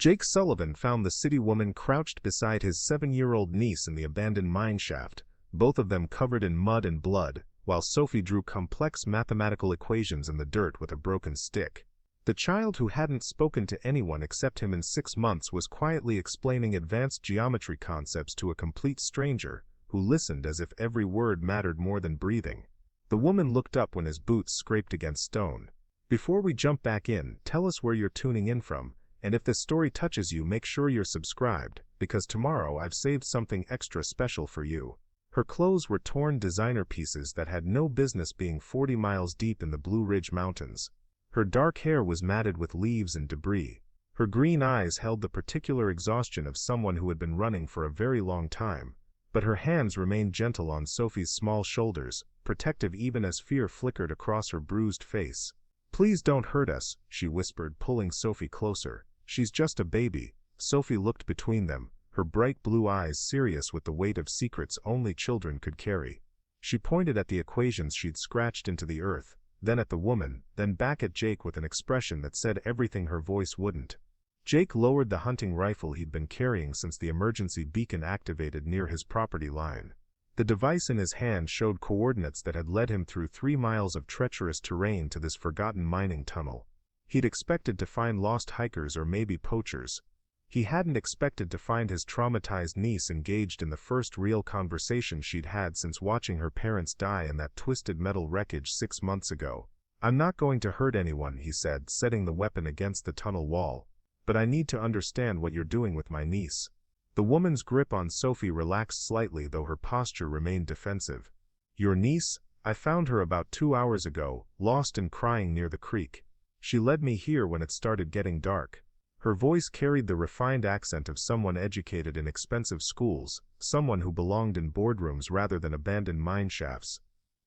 Jake Sullivan found the city woman crouched beside his 7-year-old niece in the abandoned mine shaft, both of them covered in mud and blood, while Sophie drew complex mathematical equations in the dirt with a broken stick. The child, who hadn't spoken to anyone except him in 6 months, was quietly explaining advanced geometry concepts to a complete stranger, who listened as if every word mattered more than breathing. The woman looked up when his boots scraped against stone. "Before we jump back in, tell us where you're tuning in from, and if this story touches you, make sure you're subscribed, because tomorrow I've saved something extra special for you." Her clothes were torn designer pieces that had no business being 40 miles deep in the Blue Ridge Mountains. Her dark hair was matted with leaves and debris. Her green eyes held the particular exhaustion of someone who had been running for a very long time. But her hands remained gentle on Sophie's small shoulders, protective even as fear flickered across her bruised face. "Please don't hurt us," she whispered, pulling Sophie closer. "She's just a baby." Sophie looked between them, her bright blue eyes serious with the weight of secrets only children could carry. She pointed at the equations she'd scratched into the earth, then at the woman, then back at Jake with an expression that said everything her voice wouldn't. Jake lowered the hunting rifle he'd been carrying since the emergency beacon activated near his property line. The device in his hand showed coordinates that had led him through 3 miles of treacherous terrain to this forgotten mining tunnel. He'd expected to find lost hikers or maybe poachers. He hadn't expected to find his traumatized niece engaged in the first real conversation she'd had since watching her parents die in that twisted metal wreckage 6 months ago. "I'm not going to hurt anyone," he said, setting the weapon against the tunnel wall. "But I need to understand what you're doing with my niece." The woman's grip on Sophie relaxed slightly, though her posture remained defensive. "Your niece? I found her about 2 hours ago, lost and crying near the creek. She led me here when it started getting dark." Her voice carried the refined accent of someone educated in expensive schools, someone who belonged in boardrooms rather than abandoned mine shafts.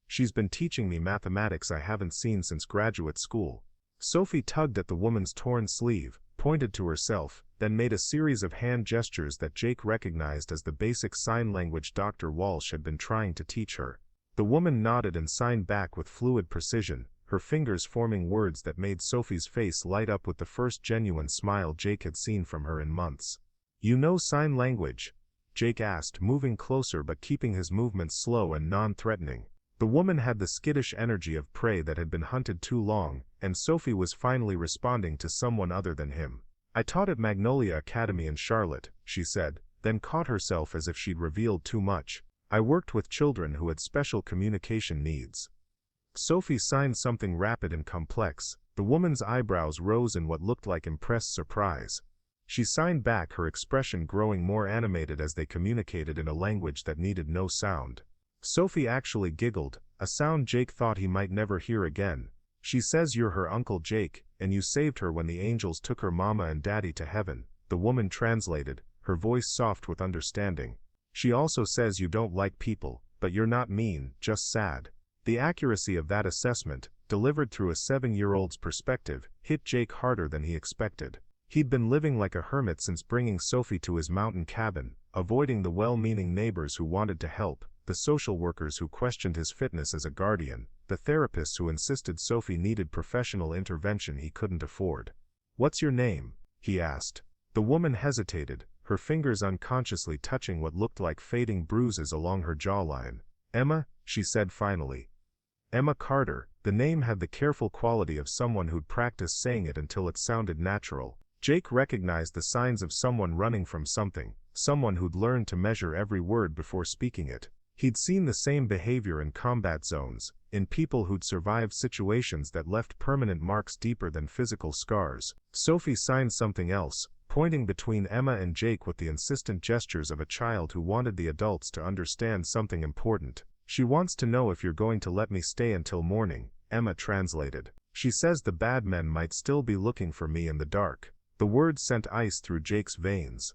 "She's been teaching me mathematics I haven't seen since graduate school." Sophie tugged at the woman's torn sleeve, pointed to herself, then made a series of hand gestures that Jake recognized as the basic sign language Dr. Walsh had been trying to teach her. The woman nodded and signed back with fluid precision, her fingers forming words that made Sophie's face light up with the first genuine smile Jake had seen from her in months. "You know sign language?" Jake asked, moving closer but keeping his movements slow and non-threatening. The woman had the skittish energy of prey that had been hunted too long, and Sophie was finally responding to someone other than him. "I taught at Magnolia Academy in Charlotte," she said, then caught herself as if she'd revealed too much. "I worked with children who had special communication needs." Sophie signed something rapid and complex. The woman's eyebrows rose in what looked like impressed surprise. She signed back, her expression growing more animated as they communicated in a language that needed no sound. Sophie actually giggled, a sound Jake thought he might never hear again. "She says you're her Uncle Jake, and you saved her when the angels took her mama and daddy to heaven," the woman translated, her voice soft with understanding. "She also says you don't like people, but you're not mean, just sad." The accuracy of that assessment, delivered through a 7-year-old's perspective, hit Jake harder than he expected. He'd been living like a hermit since bringing Sophie to his mountain cabin, avoiding the well-meaning neighbors who wanted to help, the social workers who questioned his fitness as a guardian, the therapists who insisted Sophie needed professional intervention he couldn't afford. "What's your name?" he asked. The woman hesitated, her fingers unconsciously touching what looked like fading bruises along her jawline. "Emma," she said finally. "Emma Carter." The name had the careful quality of someone who'd practiced saying it until it sounded natural. Jake recognized the signs of someone running from something, someone who'd learned to measure every word before speaking it. He'd seen the same behavior in combat zones, in people who'd survived situations that left permanent marks deeper than physical scars. Sophie signed something else, pointing between Emma and Jake with the insistent gestures of a child who wanted the adults to understand something important. "She wants to know if you're going to let me stay until morning," Emma translated. "She says the bad men might still be looking for me in the dark." The words sent ice through Jake's veins.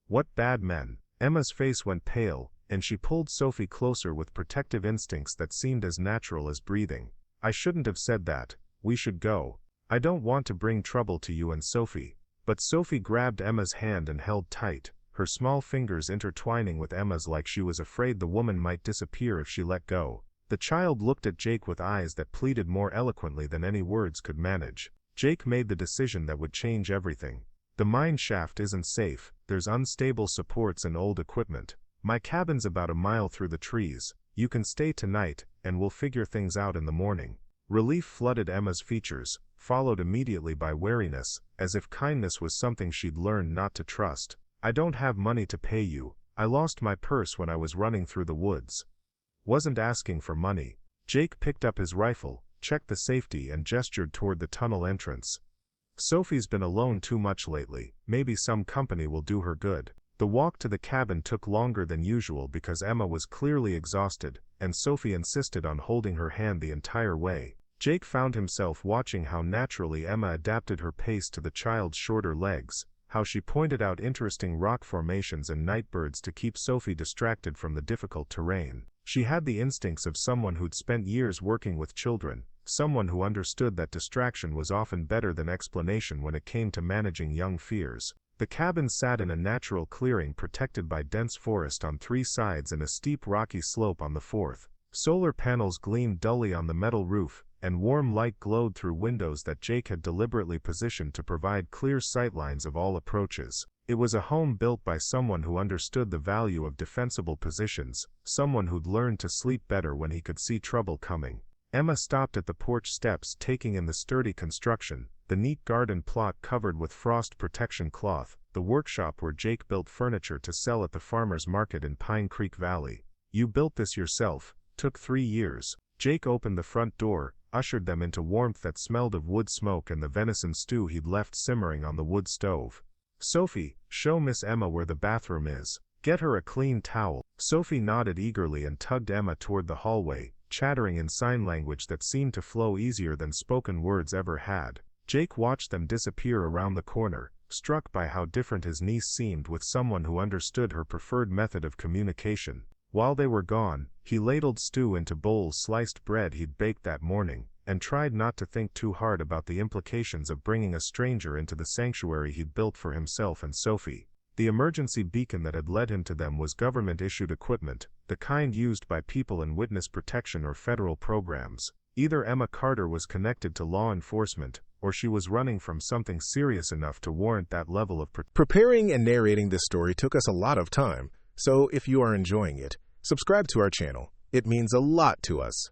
"What bad men?" Emma's face went pale, and she pulled Sophie closer with protective instincts that seemed as natural as breathing. "I shouldn't have said that. We should go. I don't want to bring trouble to you and Sophie." But Sophie grabbed Emma's hand and held tight, her small fingers intertwining with Emma's like she was afraid the woman might disappear if she let go. The child looked at Jake with eyes that pleaded more eloquently than any words could manage. Jake made the decision that would change everything. The mine shaft isn't safe, there's unstable supports and old equipment. My cabin's about a mile through the trees. You can stay tonight, and we'll figure things out in the morning. Relief flooded Emma's features, followed immediately by wariness, as if kindness was something she'd learned not to trust. I don't have money to pay you. I lost my purse when I was running through the woods. Wasn't asking for money. Jake picked up his rifle, checked the safety and gestured toward the tunnel entrance. Sophie's been alone too much lately, maybe some company will do her good. The walk to the cabin took longer than usual because Emma was clearly exhausted, and Sophie insisted on holding her hand the entire way. Jake found himself watching how naturally Emma adapted her pace to the child's shorter legs, how she pointed out interesting rock formations and nightbirds to keep Sophie distracted from the difficult terrain. She had the instincts of someone who'd spent years working with children, someone who understood that distraction was often better than explanation when it came to managing young fears. The cabin sat in a natural clearing protected by dense forest on 3 sides and a steep rocky slope on the 4th. Solar panels gleamed dully on the metal roof, and warm light glowed through windows that Jake had deliberately positioned to provide clear sightlines of all approaches. It was a home built by someone who understood the value of defensible positions, someone who'd learned to sleep better when he could see trouble coming. Emma stopped at the porch steps, taking in the sturdy construction, the neat garden plot covered with frost protection cloth, the workshop where Jake built furniture to sell at the farmer's market in Pine Creek Valley. You built this yourself, took 3 years. Jake opened the front door, ushered them into warmth that smelled of wood smoke and the venison stew he'd left simmering on the wood stove. Sophie, show Miss Emma where the bathroom is. Get her a clean towel. Sophie nodded eagerly and tugged Emma toward the hallway, chattering in sign language that seemed to flow easier than spoken words ever had. Jake watched them disappear around the corner, struck by how different his niece seemed with someone who understood her preferred method of communication. While they were gone, he ladled stew into bowls sliced bread he'd baked that morning, and tried not to think too hard about the implications of bringing a stranger into the sanctuary he'd built for himself and Sophie. The emergency beacon that had led him to them was government-issued equipment, the kind used by people in witness protection or federal programs. Either Emma Carter was connected to law enforcement, or she was running from something serious enough to warrant that level of Preparing and narrating this story took us a lot of time, so if you are enjoying it, subscribe to our channel. It means a lot to us.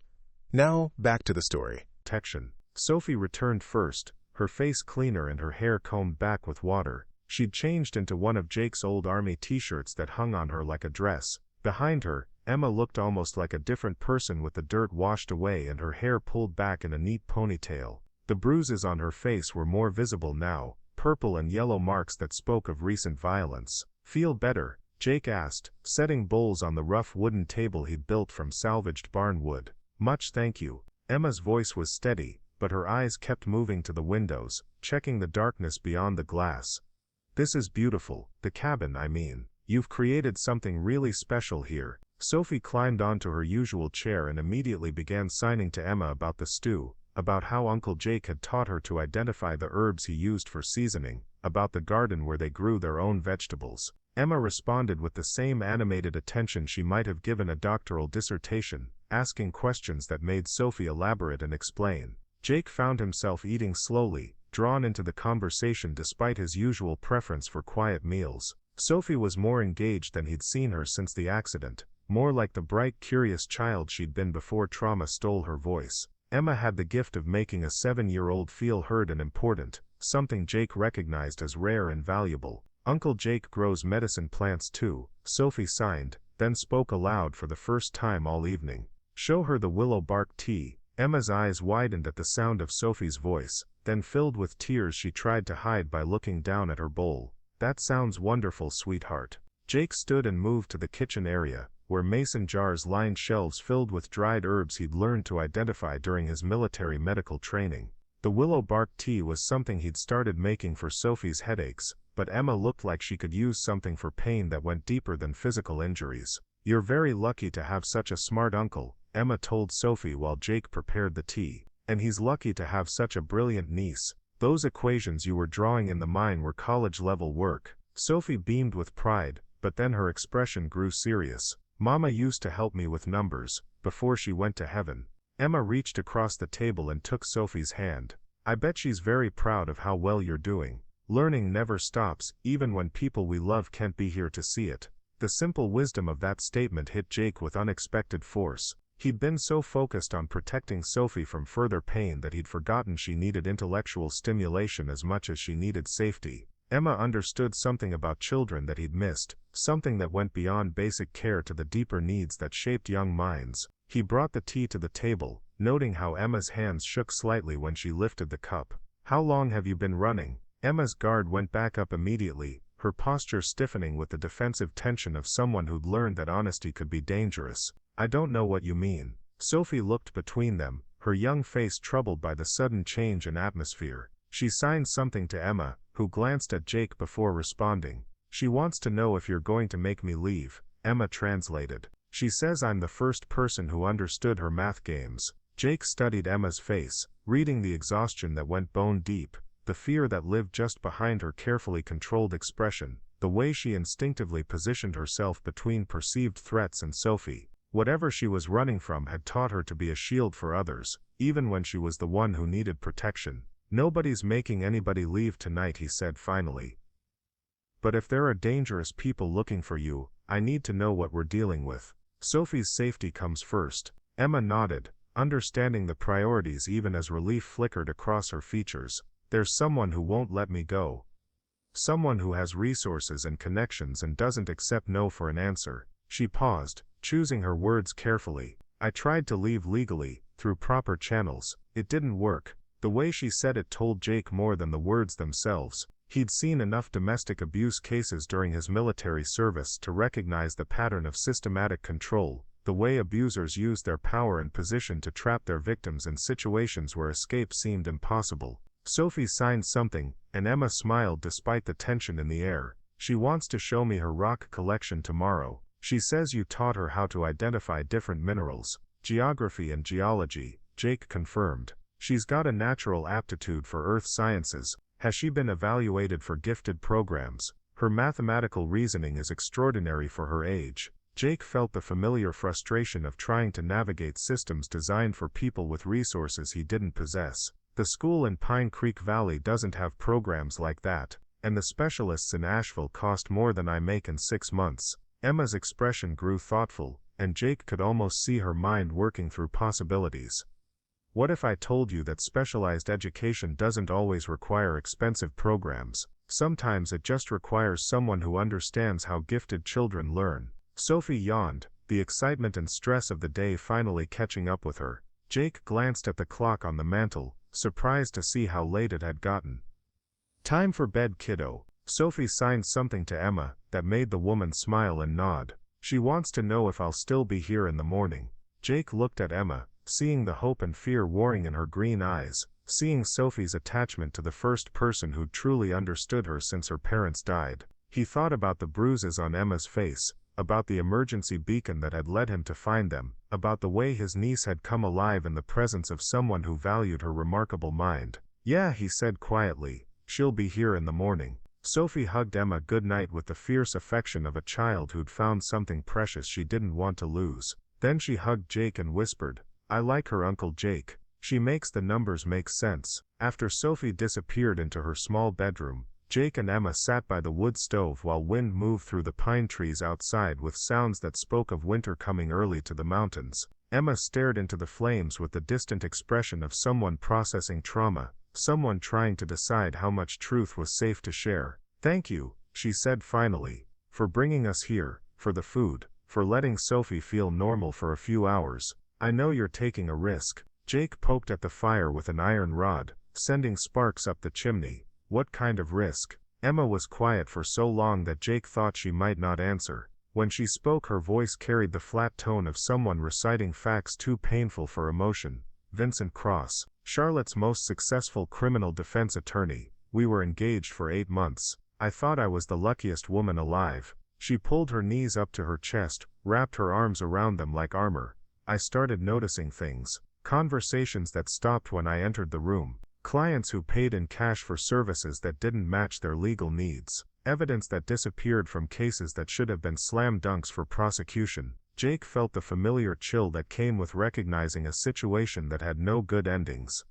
Now, back to the story. protection. Sophie returned first, her face cleaner and her hair combed back with water. She'd changed into one of Jake's old army t-shirts that hung on her like a dress. Behind her, Emma looked almost like a different person with the dirt washed away and her hair pulled back in a neat ponytail. The bruises on her face were more visible now, purple and yellow marks that spoke of recent violence. Feel better? Jake asked, setting bowls on the rough wooden table he'd built from salvaged barn wood. Much thank you. Emma's voice was steady, but her eyes kept moving to the windows, checking the darkness beyond the glass. This is beautiful, the cabin I mean. You've created something really special here. Sophie climbed onto her usual chair and immediately began signing to Emma about the stew, about how Uncle Jake had taught her to identify the herbs he used for seasoning, about the garden where they grew their own vegetables. Emma responded with the same animated attention she might have given a doctoral dissertation, asking questions that made Sophie elaborate and explain. Jake found himself eating slowly, drawn into the conversation despite his usual preference for quiet meals. Sophie was more engaged than he'd seen her since the accident, more like the bright, curious child she'd been before trauma stole her voice. Emma had the gift of making a 7-year-old feel heard and important, something Jake recognized as rare and valuable. Uncle Jake grows medicine plants too, Sophie signed, then spoke aloud for the first time all evening. Show her the willow bark tea. Emma's eyes widened at the sound of Sophie's voice, then filled with tears she tried to hide by looking down at her bowl. That sounds wonderful, sweetheart. Jake stood and moved to the kitchen area, where mason jars lined shelves filled with dried herbs he'd learned to identify during his military medical training. The willow bark tea was something he'd started making for Sophie's headaches, but Emma looked like she could use something for pain that went deeper than physical injuries. You're very lucky to have such a smart uncle, Emma told Sophie while Jake prepared the tea. And he's lucky to have such a brilliant niece. Those equations you were drawing in the mine were college-level work. Sophie beamed with pride, but then her expression grew serious. Mama used to help me with numbers, before she went to heaven. Emma reached across the table and took Sophie's hand. I bet she's very proud of how well you're doing. Learning never stops, even when people we love can't be here to see it. The simple wisdom of that statement hit Jake with unexpected force. He'd been so focused on protecting Sophie from further pain that he'd forgotten she needed intellectual stimulation as much as she needed safety. Emma understood something about children that he'd missed, something that went beyond basic care to the deeper needs that shaped young minds. He brought the tea to the table, noting how Emma's hands shook slightly when she lifted the cup. "How long have you been running?" Emma's guard went back up immediately, her posture stiffening with the defensive tension of someone who'd learned that honesty could be dangerous. "I don't know what you mean." Sophie looked between them, her young face troubled by the sudden change in atmosphere. She signed something to Emma, who glanced at Jake before responding. "She wants to know if you're going to make me leave," Emma translated. "She says I'm the first person who understood her math games." Jake studied Emma's face, reading the exhaustion that went bone deep, the fear that lived just behind her carefully controlled expression, the way she instinctively positioned herself between perceived threats and Sophie. Whatever she was running from had taught her to be a shield for others, even when she was the one who needed protection. "Nobody's making anybody leave tonight," he said finally. "But if there are dangerous people looking for you, I need to know what we're dealing with." "Sophie's safety comes first." Emma nodded, understanding the priorities even as relief flickered across her features. "There's someone who won't let me go. Someone who has resources and connections and doesn't accept no for an answer." She paused, choosing her words carefully. "I tried to leave legally, through proper channels. It didn't work." The way she said it told Jake more than the words themselves. He'd seen enough domestic abuse cases during his military service to recognize the pattern of systematic control, the way abusers use their power and position to trap their victims in situations where escape seemed impossible. Sophie signed something, and Emma smiled despite the tension in the air. "She wants to show me her rock collection tomorrow. She says you taught her how to identify different minerals." "Geography and geology," Jake confirmed. "She's got a natural aptitude for earth sciences." "Has she been evaluated for gifted programs?" "Her mathematical reasoning is extraordinary for her age." Jake felt the familiar frustration of trying to navigate systems designed for people with resources he didn't possess. "The school in Pine Creek Valley doesn't have programs like that, and the specialists in Asheville cost more than I make in 6 months. Emma's expression grew thoughtful, and Jake could almost see her mind working through possibilities. "What if I told you that specialized education doesn't always require expensive programs? Sometimes it just requires someone who understands how gifted children learn." Sophie yawned, the excitement and stress of the day finally catching up with her. Jake glanced at the clock on the mantel, surprised to see how late it had gotten. "Time for bed, kiddo." Sophie signed something to Emma that made the woman smile and nod. "She wants to know if I'll still be here in the morning." Jake looked at Emma, seeing the hope and fear warring in her green eyes, seeing Sophie's attachment to the first person who'd truly understood her since her parents died. He thought about the bruises on Emma's face, about the emergency beacon that had led him to find them, about the way his niece had come alive in the presence of someone who valued her remarkable mind. "Yeah," he said quietly, "she'll be here in the morning." Sophie hugged Emma goodnight with the fierce affection of a child who'd found something precious she didn't want to lose. Then she hugged Jake and whispered, "I like her, Uncle Jake. She makes the numbers make sense." After Sophie disappeared into her small bedroom, Jake and Emma sat by the wood stove while wind moved through the pine trees outside with sounds that spoke of winter coming early to the mountains. Emma stared into the flames with the distant expression of someone processing trauma, someone trying to decide how much truth was safe to share. "Thank you," she said finally, "for bringing us here, for the food, for letting Sophie feel normal for a few hours. I know you're taking a risk." Jake poked at the fire with an iron rod, sending sparks up the chimney. "What kind of risk?" Emma was quiet for so long that Jake thought she might not answer. When she spoke, her voice carried the flat tone of someone reciting facts too painful for emotion. "Vincent Cross, Charlotte's most successful criminal defense attorney. We were engaged for 8 months. I thought I was the luckiest woman alive." She pulled her knees up to her chest, wrapped her arms around them like armor. "I started noticing things. Conversations that stopped when I entered the room. Clients who paid in cash for services that didn't match their legal needs. Evidence that disappeared from cases that should have been slam dunks for prosecution." Jake felt the familiar chill that came with recognizing a situation that had no good endings.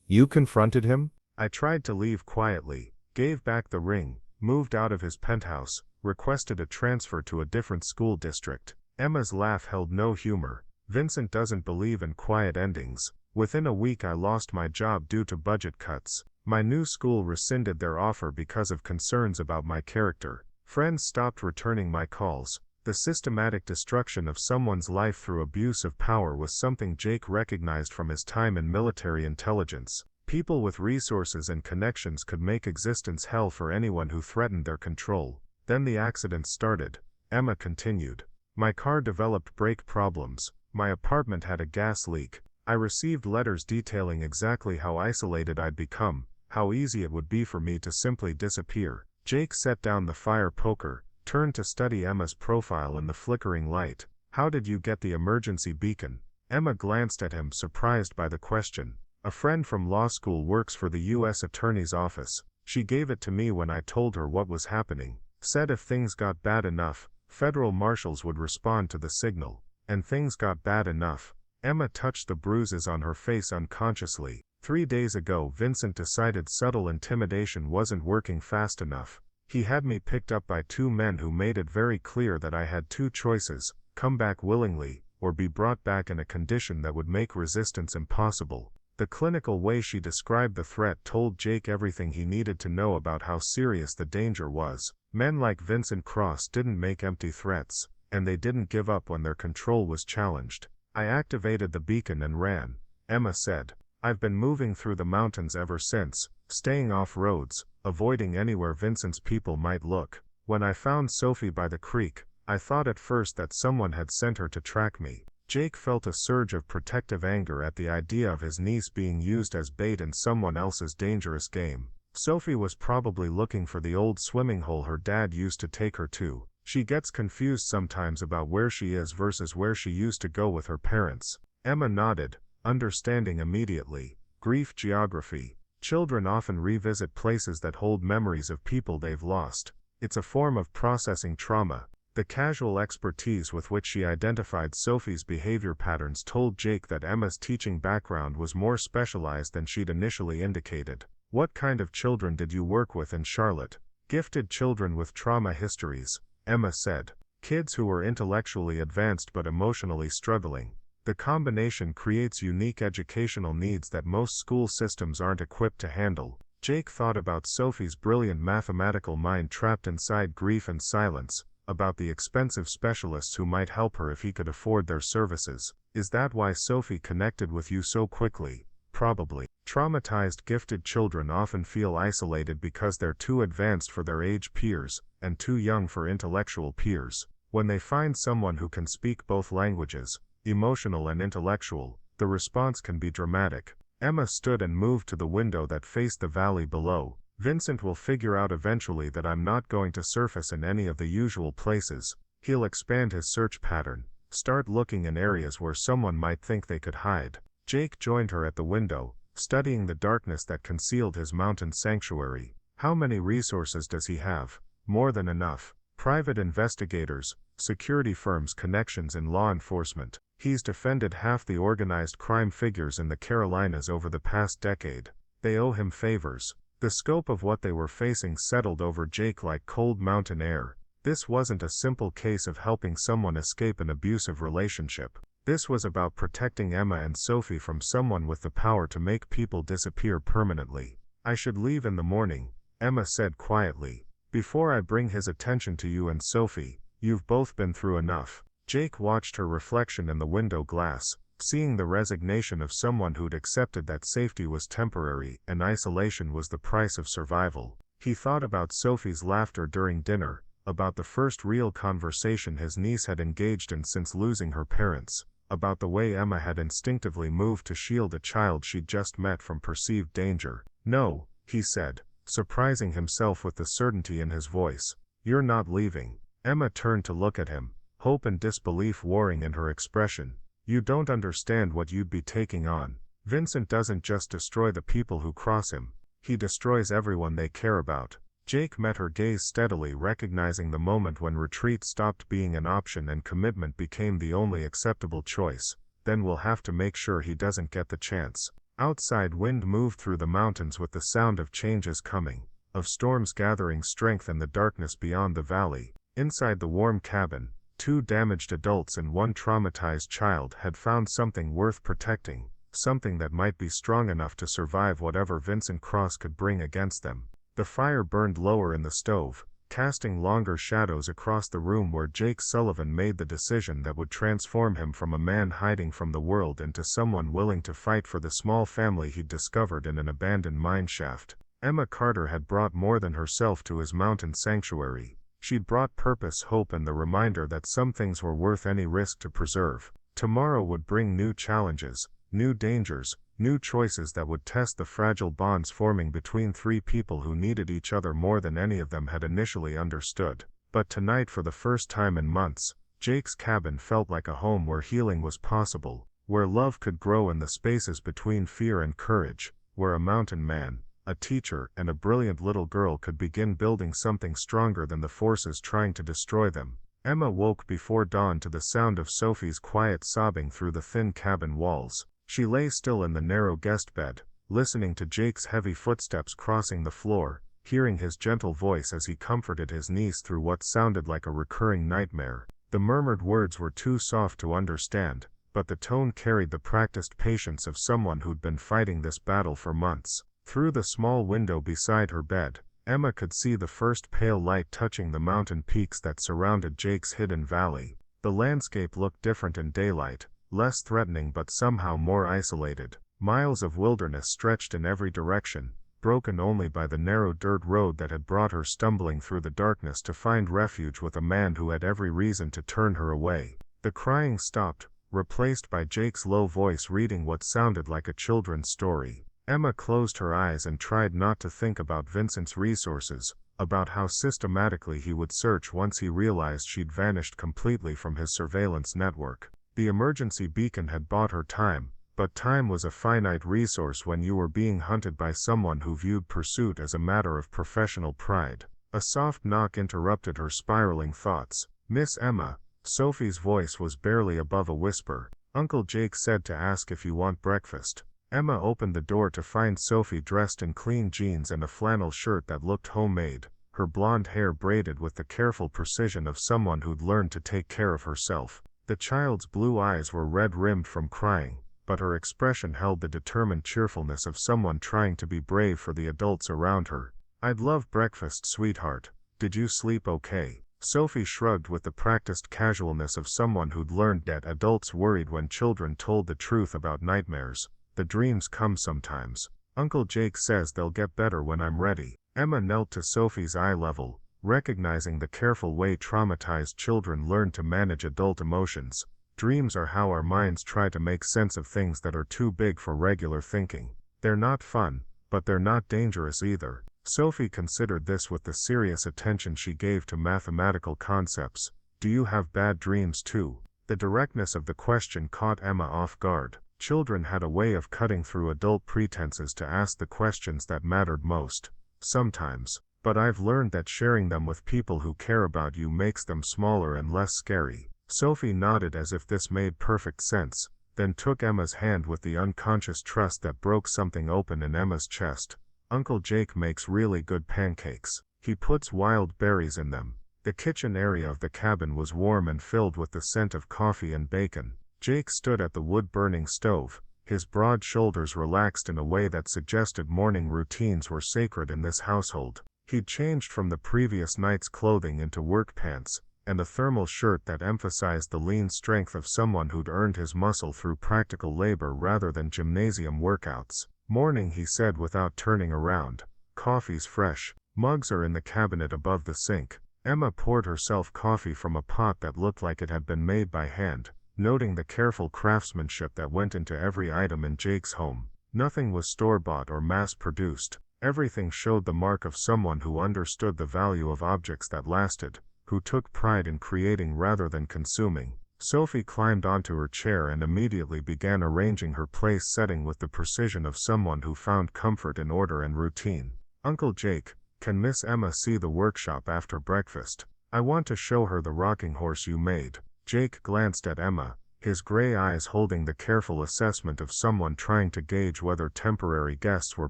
"You confronted him?" "I tried to leave quietly." gave back the ring, moved out of his penthouse, requested a transfer to a different school district. Emma's laugh held no humor. Vincent doesn't believe in quiet endings. Within a week I lost my job due to budget cuts. My new school rescinded their offer because of concerns about my character. Friends stopped returning my calls. The systematic destruction of someone's life through abuse of power was something Jake recognized from his time in military intelligence. People with resources and connections could make existence hell for anyone who threatened their control. Then the accident started. Emma continued. My car developed brake problems. My apartment had a gas leak. I received letters detailing exactly how isolated I'd become, how easy it would be for me to simply disappear. Jake set down the fire poker, turned to study Emma's profile in the flickering light. How did you get the emergency beacon? Emma glanced at him, surprised by the question. A friend from law school works for the U.S. Attorney's office. She gave it to me when I told her what was happening. Said if things got bad enough, federal marshals would respond to the signal. And things got bad enough. Emma touched the bruises on her face unconsciously. 3 days ago Vincent decided subtle intimidation wasn't working fast enough. He had me picked up by 2 men who made it very clear that I had 2 choices: come back willingly, or be brought back in a condition that would make resistance impossible. The clinical way she described the threat told Jake everything he needed to know about how serious the danger was. Men like Vincent Cross didn't make empty threats, and they didn't give up when their control was challenged. I activated the beacon and ran, Emma said. I've been moving through the mountains ever since, staying off roads, avoiding anywhere Vincent's people might look. When I found Sophie by the creek, I thought at first that someone had sent her to track me. Jake felt a surge of protective anger at the idea of his niece being used as bait in someone else's dangerous game. Sophie was probably looking for the old swimming hole her dad used to take her to. She gets confused sometimes about where she is versus where she used to go with her parents. Emma nodded, understanding immediately. Grief geography. Children often revisit places that hold memories of people they've lost. It's a form of processing trauma. The casual expertise with which she identified Sophie's behavior patterns told Jake that Emma's teaching background was more specialized than she'd initially indicated. What kind of children did you work with in Charlotte? Gifted children with trauma histories, Emma said. Kids who were intellectually advanced but emotionally struggling. The combination creates unique educational needs that most school systems aren't equipped to handle. Jake thought about Sophie's brilliant mathematical mind trapped inside grief and silence, about the expensive specialists who might help her if he could afford their services. Is that why Sophie connected with you so quickly? Probably. Traumatized gifted children often feel isolated because they're too advanced for their age peers, and too young for intellectual peers. When they find someone who can speak both languages, emotional and intellectual, the response can be dramatic. Emma stood and moved to the window that faced the valley below. Vincent will figure out eventually that I'm not going to surface in any of the usual places. He'll expand his search pattern, start looking in areas where someone might think they could hide. Jake joined her at the window, studying the darkness that concealed his mountain sanctuary. How many resources does he have? More than enough. Private investigators, security firms, connections in law enforcement. He's defended half the organized crime figures in the Carolinas over the past decade. They owe him favors. The scope of what they were facing settled over Jake like cold mountain air. This wasn't a simple case of helping someone escape an abusive relationship. This was about protecting Emma and Sophie from someone with the power to make people disappear permanently. I should leave in the morning, Emma said quietly. Before I bring his attention to you and Sophie, you've both been through enough. Jake watched her reflection in the window glass, seeing the resignation of someone who'd accepted that safety was temporary and isolation was the price of survival. He thought about Sophie's laughter during dinner, about the first real conversation his niece had engaged in since losing her parents, about the way Emma had instinctively moved to shield a child she'd just met from perceived danger. No, he said, surprising himself with the certainty in his voice. You're not leaving. Emma turned to look at him, hope and disbelief warring in her expression. You don't understand what you'd be taking on. Vincent doesn't just destroy the people who cross him, he destroys everyone they care about. Jake met her gaze steadily, recognizing the moment when retreat stopped being an option and commitment became the only acceptable choice. Then we'll have to make sure he doesn't get the chance. Outside, wind moved through the mountains with the sound of changes coming. of storms gathering strength in the darkness beyond the valley. Inside the warm cabin, 2 damaged adults and 1 traumatized child had found something worth protecting, something that might be strong enough to survive whatever Vincent Cross could bring against them. The fire burned lower in the stove, casting longer shadows across the room where Jake Sullivan made the decision that would transform him from a man hiding from the world into someone willing to fight for the small family he'd discovered in an abandoned mineshaft. Emma Carter had brought more than herself to his mountain sanctuary. She'd brought purpose, hope, and the reminder that some things were worth any risk to preserve. Tomorrow would bring new challenges, new dangers, new choices that would test the fragile bonds forming between 3 people who needed each other more than any of them had initially understood. But tonight, for the first time in months, Jake's cabin felt like a home where healing was possible, where love could grow in the spaces between fear and courage, where a mountain man, a teacher, and a brilliant little girl could begin building something stronger than the forces trying to destroy them. Emma woke before dawn to the sound of Sophie's quiet sobbing through the thin cabin walls. She lay still in the narrow guest bed, listening to Jake's heavy footsteps crossing the floor, hearing his gentle voice as he comforted his niece through what sounded like a recurring nightmare. The murmured words were too soft to understand, but the tone carried the practiced patience of someone who'd been fighting this battle for months. Through the small window beside her bed, Emma could see the first pale light touching the mountain peaks that surrounded Jake's hidden valley. The landscape looked different in daylight, less threatening but somehow more isolated. Miles of wilderness stretched in every direction, broken only by the narrow dirt road that had brought her stumbling through the darkness to find refuge with a man who had every reason to turn her away. The crying stopped, replaced by Jake's low voice reading what sounded like a children's story. Emma closed her eyes and tried not to think about Vincent's resources, about how systematically he would search once he realized she'd vanished completely from his surveillance network. The emergency beacon had bought her time, but time was a finite resource when you were being hunted by someone who viewed pursuit as a matter of professional pride. A soft knock interrupted her spiraling thoughts. "Miss Emma," Sophie's voice was barely above a whisper. "Uncle Jake said to ask if you want breakfast." Emma opened the door to find Sophie dressed in clean jeans and a flannel shirt that looked homemade, her blonde hair braided with the careful precision of someone who'd learned to take care of herself. The child's blue eyes were red-rimmed from crying, but her expression held the determined cheerfulness of someone trying to be brave for the adults around her. "I'd love breakfast, sweetheart. Did you sleep okay?" Sophie shrugged with the practiced casualness of someone who'd learned that adults worried when children told the truth about nightmares. "The dreams come sometimes. Uncle Jake says they'll get better when I'm ready." Emma knelt to Sophie's eye level, recognizing the careful way traumatized children learn to manage adult emotions. Dreams are how our minds try to make sense of things that are too big for regular thinking. They're not fun, but they're not dangerous either. Sophie considered this with the serious attention she gave to mathematical concepts. "Do you have bad dreams too?" The directness of the question caught Emma off guard. Children had a way of cutting through adult pretenses to ask the questions that mattered most. "Sometimes. But I've learned that sharing them with people who care about you makes them smaller and less scary." Sophie nodded as if this made perfect sense, then took Emma's hand with the unconscious trust that broke something open in Emma's chest. "Uncle Jake makes really good pancakes. He puts wild berries in them." The kitchen area of the cabin was warm and filled with the scent of coffee and bacon. Jake stood at the wood-burning stove, his broad shoulders relaxed in a way that suggested morning routines were sacred in this household. He'd changed from the previous night's clothing into work pants, and a thermal shirt that emphasized the lean strength of someone who'd earned his muscle through practical labor rather than gymnasium workouts. "Morning," he said without turning around. "Coffee's fresh. Mugs are in the cabinet above the sink." Emma poured herself coffee from a pot that looked like it had been made by hand, noting the careful craftsmanship that went into every item in Jake's home. Nothing was store-bought or mass-produced. Everything showed the mark of someone who understood the value of objects that lasted, who took pride in creating rather than consuming. Sophie climbed onto her chair and immediately began arranging her place setting with the precision of someone who found comfort in order and routine. "Uncle Jake, can Miss Emma see the workshop after breakfast? I want to show her the rocking horse you made." Jake glanced at Emma, his gray eyes holding the careful assessment of someone trying to gauge whether temporary guests were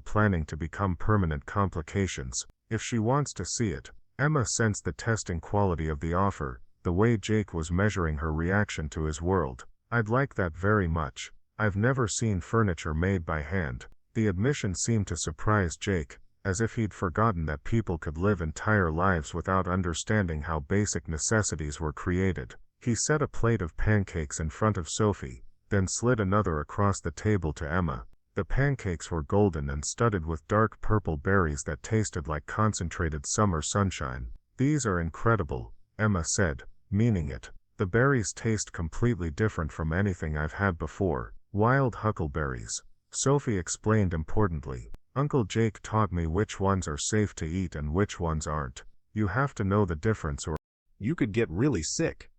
planning to become permanent complications. if she wants to see it. Emma sensed the testing quality of the offer, the way Jake was measuring her reaction to his world. I'd like that very much. I've never seen furniture made by hand. The admission seemed to surprise Jake, as if he'd forgotten that people could live entire lives without understanding how basic necessities were created. He set a plate of pancakes in front of Sophie, then slid another across the table to Emma. The pancakes were golden and studded with dark purple berries that tasted like concentrated summer sunshine. These are incredible, Emma said, meaning it. The berries taste completely different from anything I've had before. Wild huckleberries, Sophie explained importantly. Uncle Jake taught me which ones are safe to eat and which ones aren't. You have to know the difference or you could get really sick.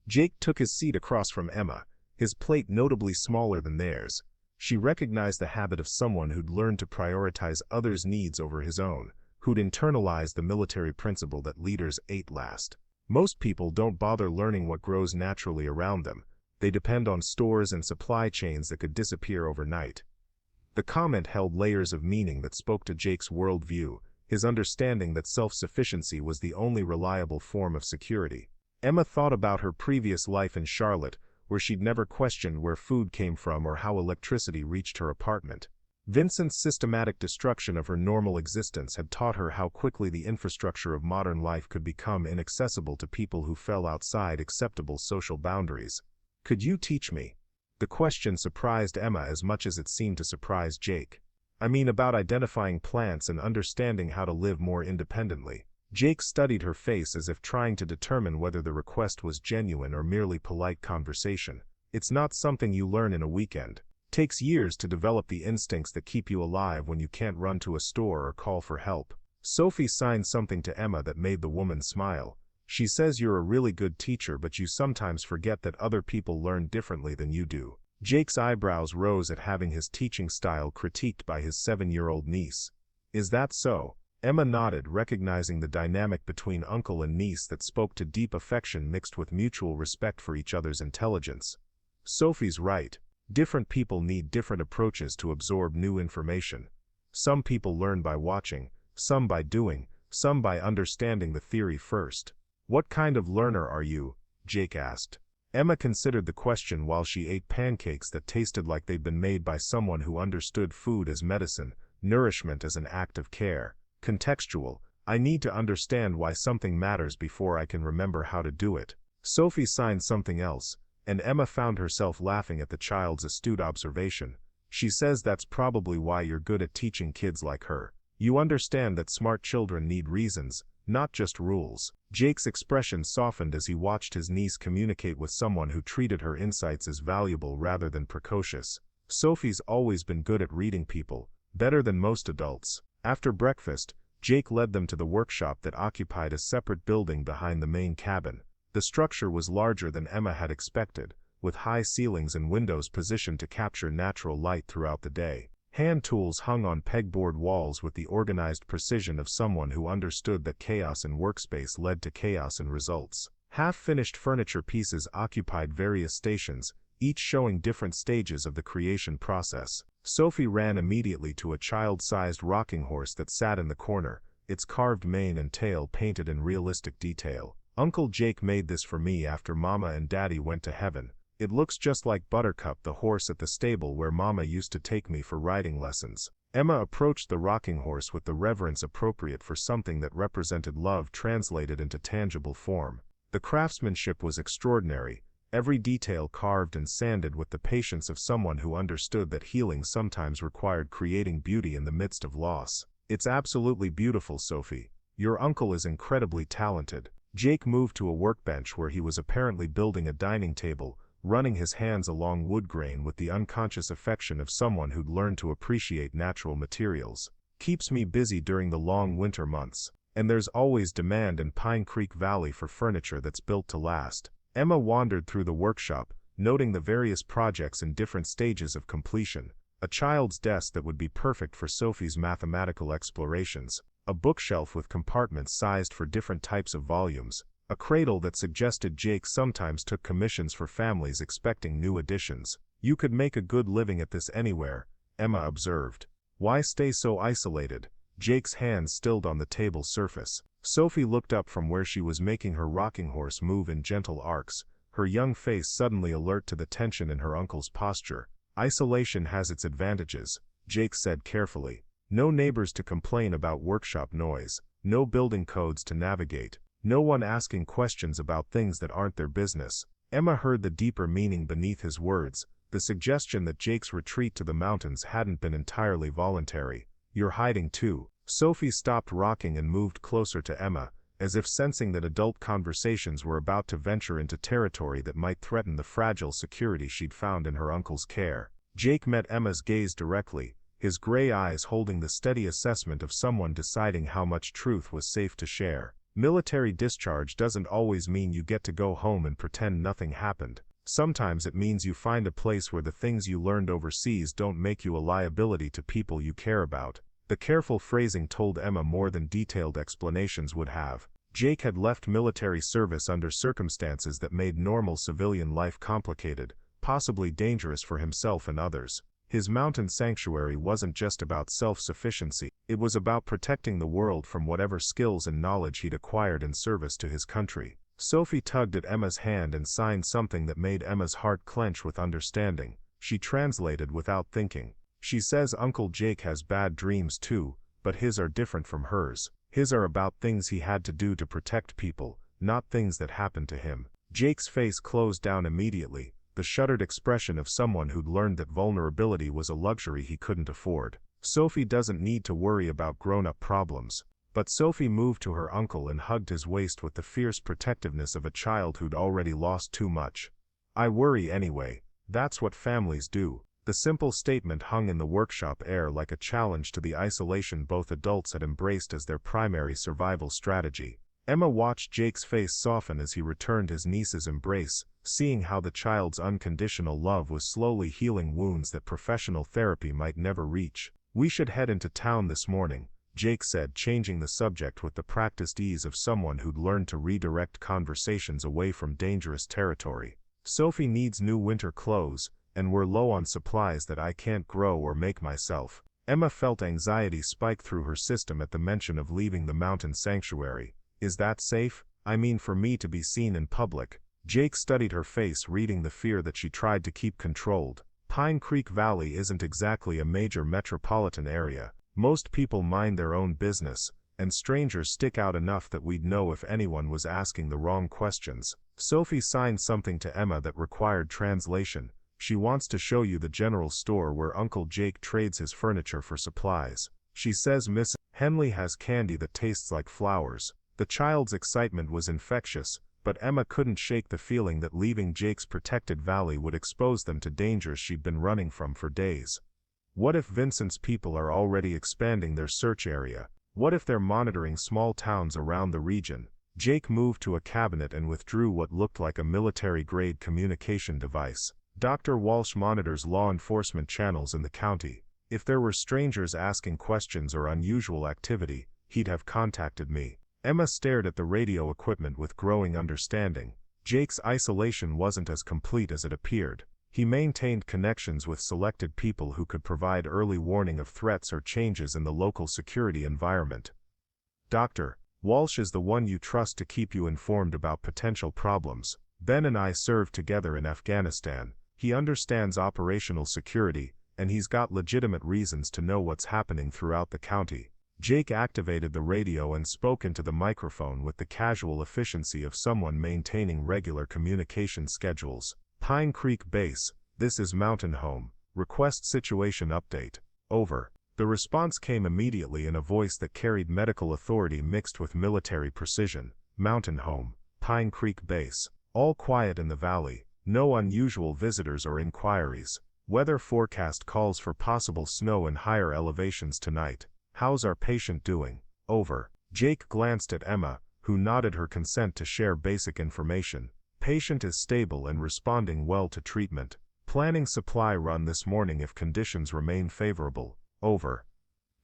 Jake took his seat across from Emma, his plate notably smaller than theirs. She recognized the habit of someone who'd learned to prioritize others' needs over his own, who'd internalized the military principle that leaders ate last. Most people don't bother learning what grows naturally around them. They depend on stores and supply chains that could disappear overnight. The comment held layers of meaning that spoke to Jake's worldview, his understanding that self-sufficiency was the only reliable form of security. Emma thought about her previous life in Charlotte, where she'd never questioned where food came from or how electricity reached her apartment. Vincent's systematic destruction of her normal existence had taught her how quickly the infrastructure of modern life could become inaccessible to people who fell outside acceptable social boundaries. Could you teach me? The question surprised Emma as much as it seemed to surprise Jake. I mean about identifying plants and understanding how to live more independently. Jake studied her face as if trying to determine whether the request was genuine or merely polite conversation. It's not something you learn in a weekend. Takes years to develop the instincts that keep you alive when you can't run to a store or call for help. Sophie signed something to Emma that made the woman smile. She says you're a really good teacher, but you sometimes forget that other people learn differently than you do. Jake's eyebrows rose at having his teaching style critiqued by his 7-year-old niece. Is that so? Emma nodded, recognizing the dynamic between uncle and niece that spoke to deep affection mixed with mutual respect for each other's intelligence. Sophie's right. Different people need different approaches to absorb new information. Some people learn by watching, some by doing, some by understanding the theory first. What kind of learner are you? Jake asked. Emma considered the question while she ate pancakes that tasted like they'd been made by someone who understood food as medicine, nourishment as an act of care. Contextual. I need to understand why something matters before I can remember how to do it. Sophie signed something else, and Emma found herself laughing at the child's astute observation. She says that's probably why you're good at teaching kids like her. You understand that smart children need reasons, not just rules. Jake's expression softened as he watched his niece communicate with someone who treated her insights as valuable rather than precocious. Sophie's always been good at reading people, better than most adults. After breakfast, Jake led them to the workshop that occupied a separate building behind the main cabin. The structure was larger than Emma had expected, with high ceilings and windows positioned to capture natural light throughout the day. Hand tools hung on pegboard walls with the organized precision of someone who understood that chaos in workspace led to chaos in results. Half-finished furniture pieces occupied various stations, each showing different stages of the creation process. Sophie ran immediately to a child-sized rocking horse that sat in the corner, its carved mane and tail painted in realistic detail. Uncle Jake made this for me after Mama and Daddy went to heaven. It looks just like Buttercup, the horse at the stable where Mama used to take me for riding lessons. Emma approached the rocking horse with the reverence appropriate for something that represented love translated into tangible form. The craftsmanship was extraordinary, every detail carved and sanded with the patience of someone who understood that healing sometimes required creating beauty in the midst of loss. It's absolutely beautiful, Sophie. Your uncle is incredibly talented. Jake moved to a workbench where he was apparently building a dining table, running his hands along wood grain with the unconscious affection of someone who'd learned to appreciate natural materials. Keeps me busy during the long winter months, and there's always demand in Pine Creek Valley for furniture that's built to last. Emma wandered through the workshop, noting the various projects in different stages of completion. A child's desk that would be perfect for Sophie's mathematical explorations, a bookshelf with compartments sized for different types of volumes, a cradle that suggested Jake sometimes took commissions for families expecting new additions. You could make a good living at this anywhere, Emma observed. Why stay so isolated? Jake's hand stilled on the table's surface. Sophie looked up from where she was making her rocking horse move in gentle arcs, her young face suddenly alert to the tension in her uncle's posture. Isolation has its advantages, Jake said carefully. No neighbors to complain about workshop noise, no building codes to navigate, no one asking questions about things that aren't their business. Emma heard the deeper meaning beneath his words, the suggestion that Jake's retreat to the mountains hadn't been entirely voluntary. You're hiding too. Sophie stopped rocking and moved closer to Emma, as if sensing that adult conversations were about to venture into territory that might threaten the fragile security she'd found in her uncle's care. Jake met Emma's gaze directly, his gray eyes holding the steady assessment of someone deciding how much truth was safe to share. Military discharge doesn't always mean you get to go home and pretend nothing happened. Sometimes it means you find a place where the things you learned overseas don't make you a liability to people you care about. The careful phrasing told Emma more than detailed explanations would have. Jake had left military service under circumstances that made normal civilian life complicated, possibly dangerous for himself and others. His mountain sanctuary wasn't just about self-sufficiency, it was about protecting the world from whatever skills and knowledge he'd acquired in service to his country. Sophie tugged at Emma's hand and signed something that made Emma's heart clench with understanding. She translated without thinking. She says Uncle Jake has bad dreams too, but his are different from hers. His are about things he had to do to protect people, not things that happened to him. Jake's face closed down immediately, the shuttered expression of someone who'd learned that vulnerability was a luxury he couldn't afford. Sophie doesn't need to worry about grown-up problems. But Sophie moved to her uncle and hugged his waist with the fierce protectiveness of a child who'd already lost too much. I worry anyway. That's what families do. The simple statement hung in the workshop air like a challenge to the isolation both adults had embraced as their primary survival strategy. Emma watched Jake's face soften as he returned his niece's embrace, seeing how the child's unconditional love was slowly healing wounds that professional therapy might never reach. We should head into town this morning, Jake said, changing the subject with the practiced ease of someone who'd learned to redirect conversations away from dangerous territory. Sophie needs new winter clothes, and we're low on supplies that I can't grow or make myself. Emma felt anxiety spike through her system at the mention of leaving the mountain sanctuary. Is that safe? I mean, for me to be seen in public. Jake studied her face, reading the fear that she tried to keep controlled. Pine Creek Valley isn't exactly a major metropolitan area. Most people mind their own business, and strangers stick out enough that we'd know if anyone was asking the wrong questions. Sophie signed something to Emma that required translation. She wants to show you the general store where Uncle Jake trades his furniture for supplies. She says Miss Henley has candy that tastes like flowers. The child's excitement was infectious, but Emma couldn't shake the feeling that leaving Jake's protected valley would expose them to dangers she'd been running from for days. What if Vincent's people are already expanding their search area? What if they're monitoring small towns around the region? Jake moved to a cabinet and withdrew what looked like a military-grade communication device. Dr. Walsh monitors law enforcement channels in the county. If there were strangers asking questions or unusual activity, he'd have contacted me. Emma stared at the radio equipment with growing understanding. Jake's isolation wasn't as complete as it appeared. He maintained connections with selected people who could provide early warning of threats or changes in the local security environment. Dr. Walsh is the one you trust to keep you informed about potential problems. Ben and I served together in Afghanistan. He understands operational security, and he's got legitimate reasons to know what's happening throughout the county. Jake activated the radio and spoke into the microphone with the casual efficiency of someone maintaining regular communication schedules. Pine Creek Base, this is Mountain Home. Request situation update. Over. The response came immediately in a voice that carried medical authority mixed with military precision. Mountain Home, Pine Creek Base. All quiet in the valley. No unusual visitors or inquiries. Weather forecast calls for possible snow in higher elevations tonight. How's our patient doing? Over. Jake glanced at Emma, who nodded her consent to share basic information. Patient is stable and responding well to treatment. Planning supply run this morning if conditions remain favorable. Over.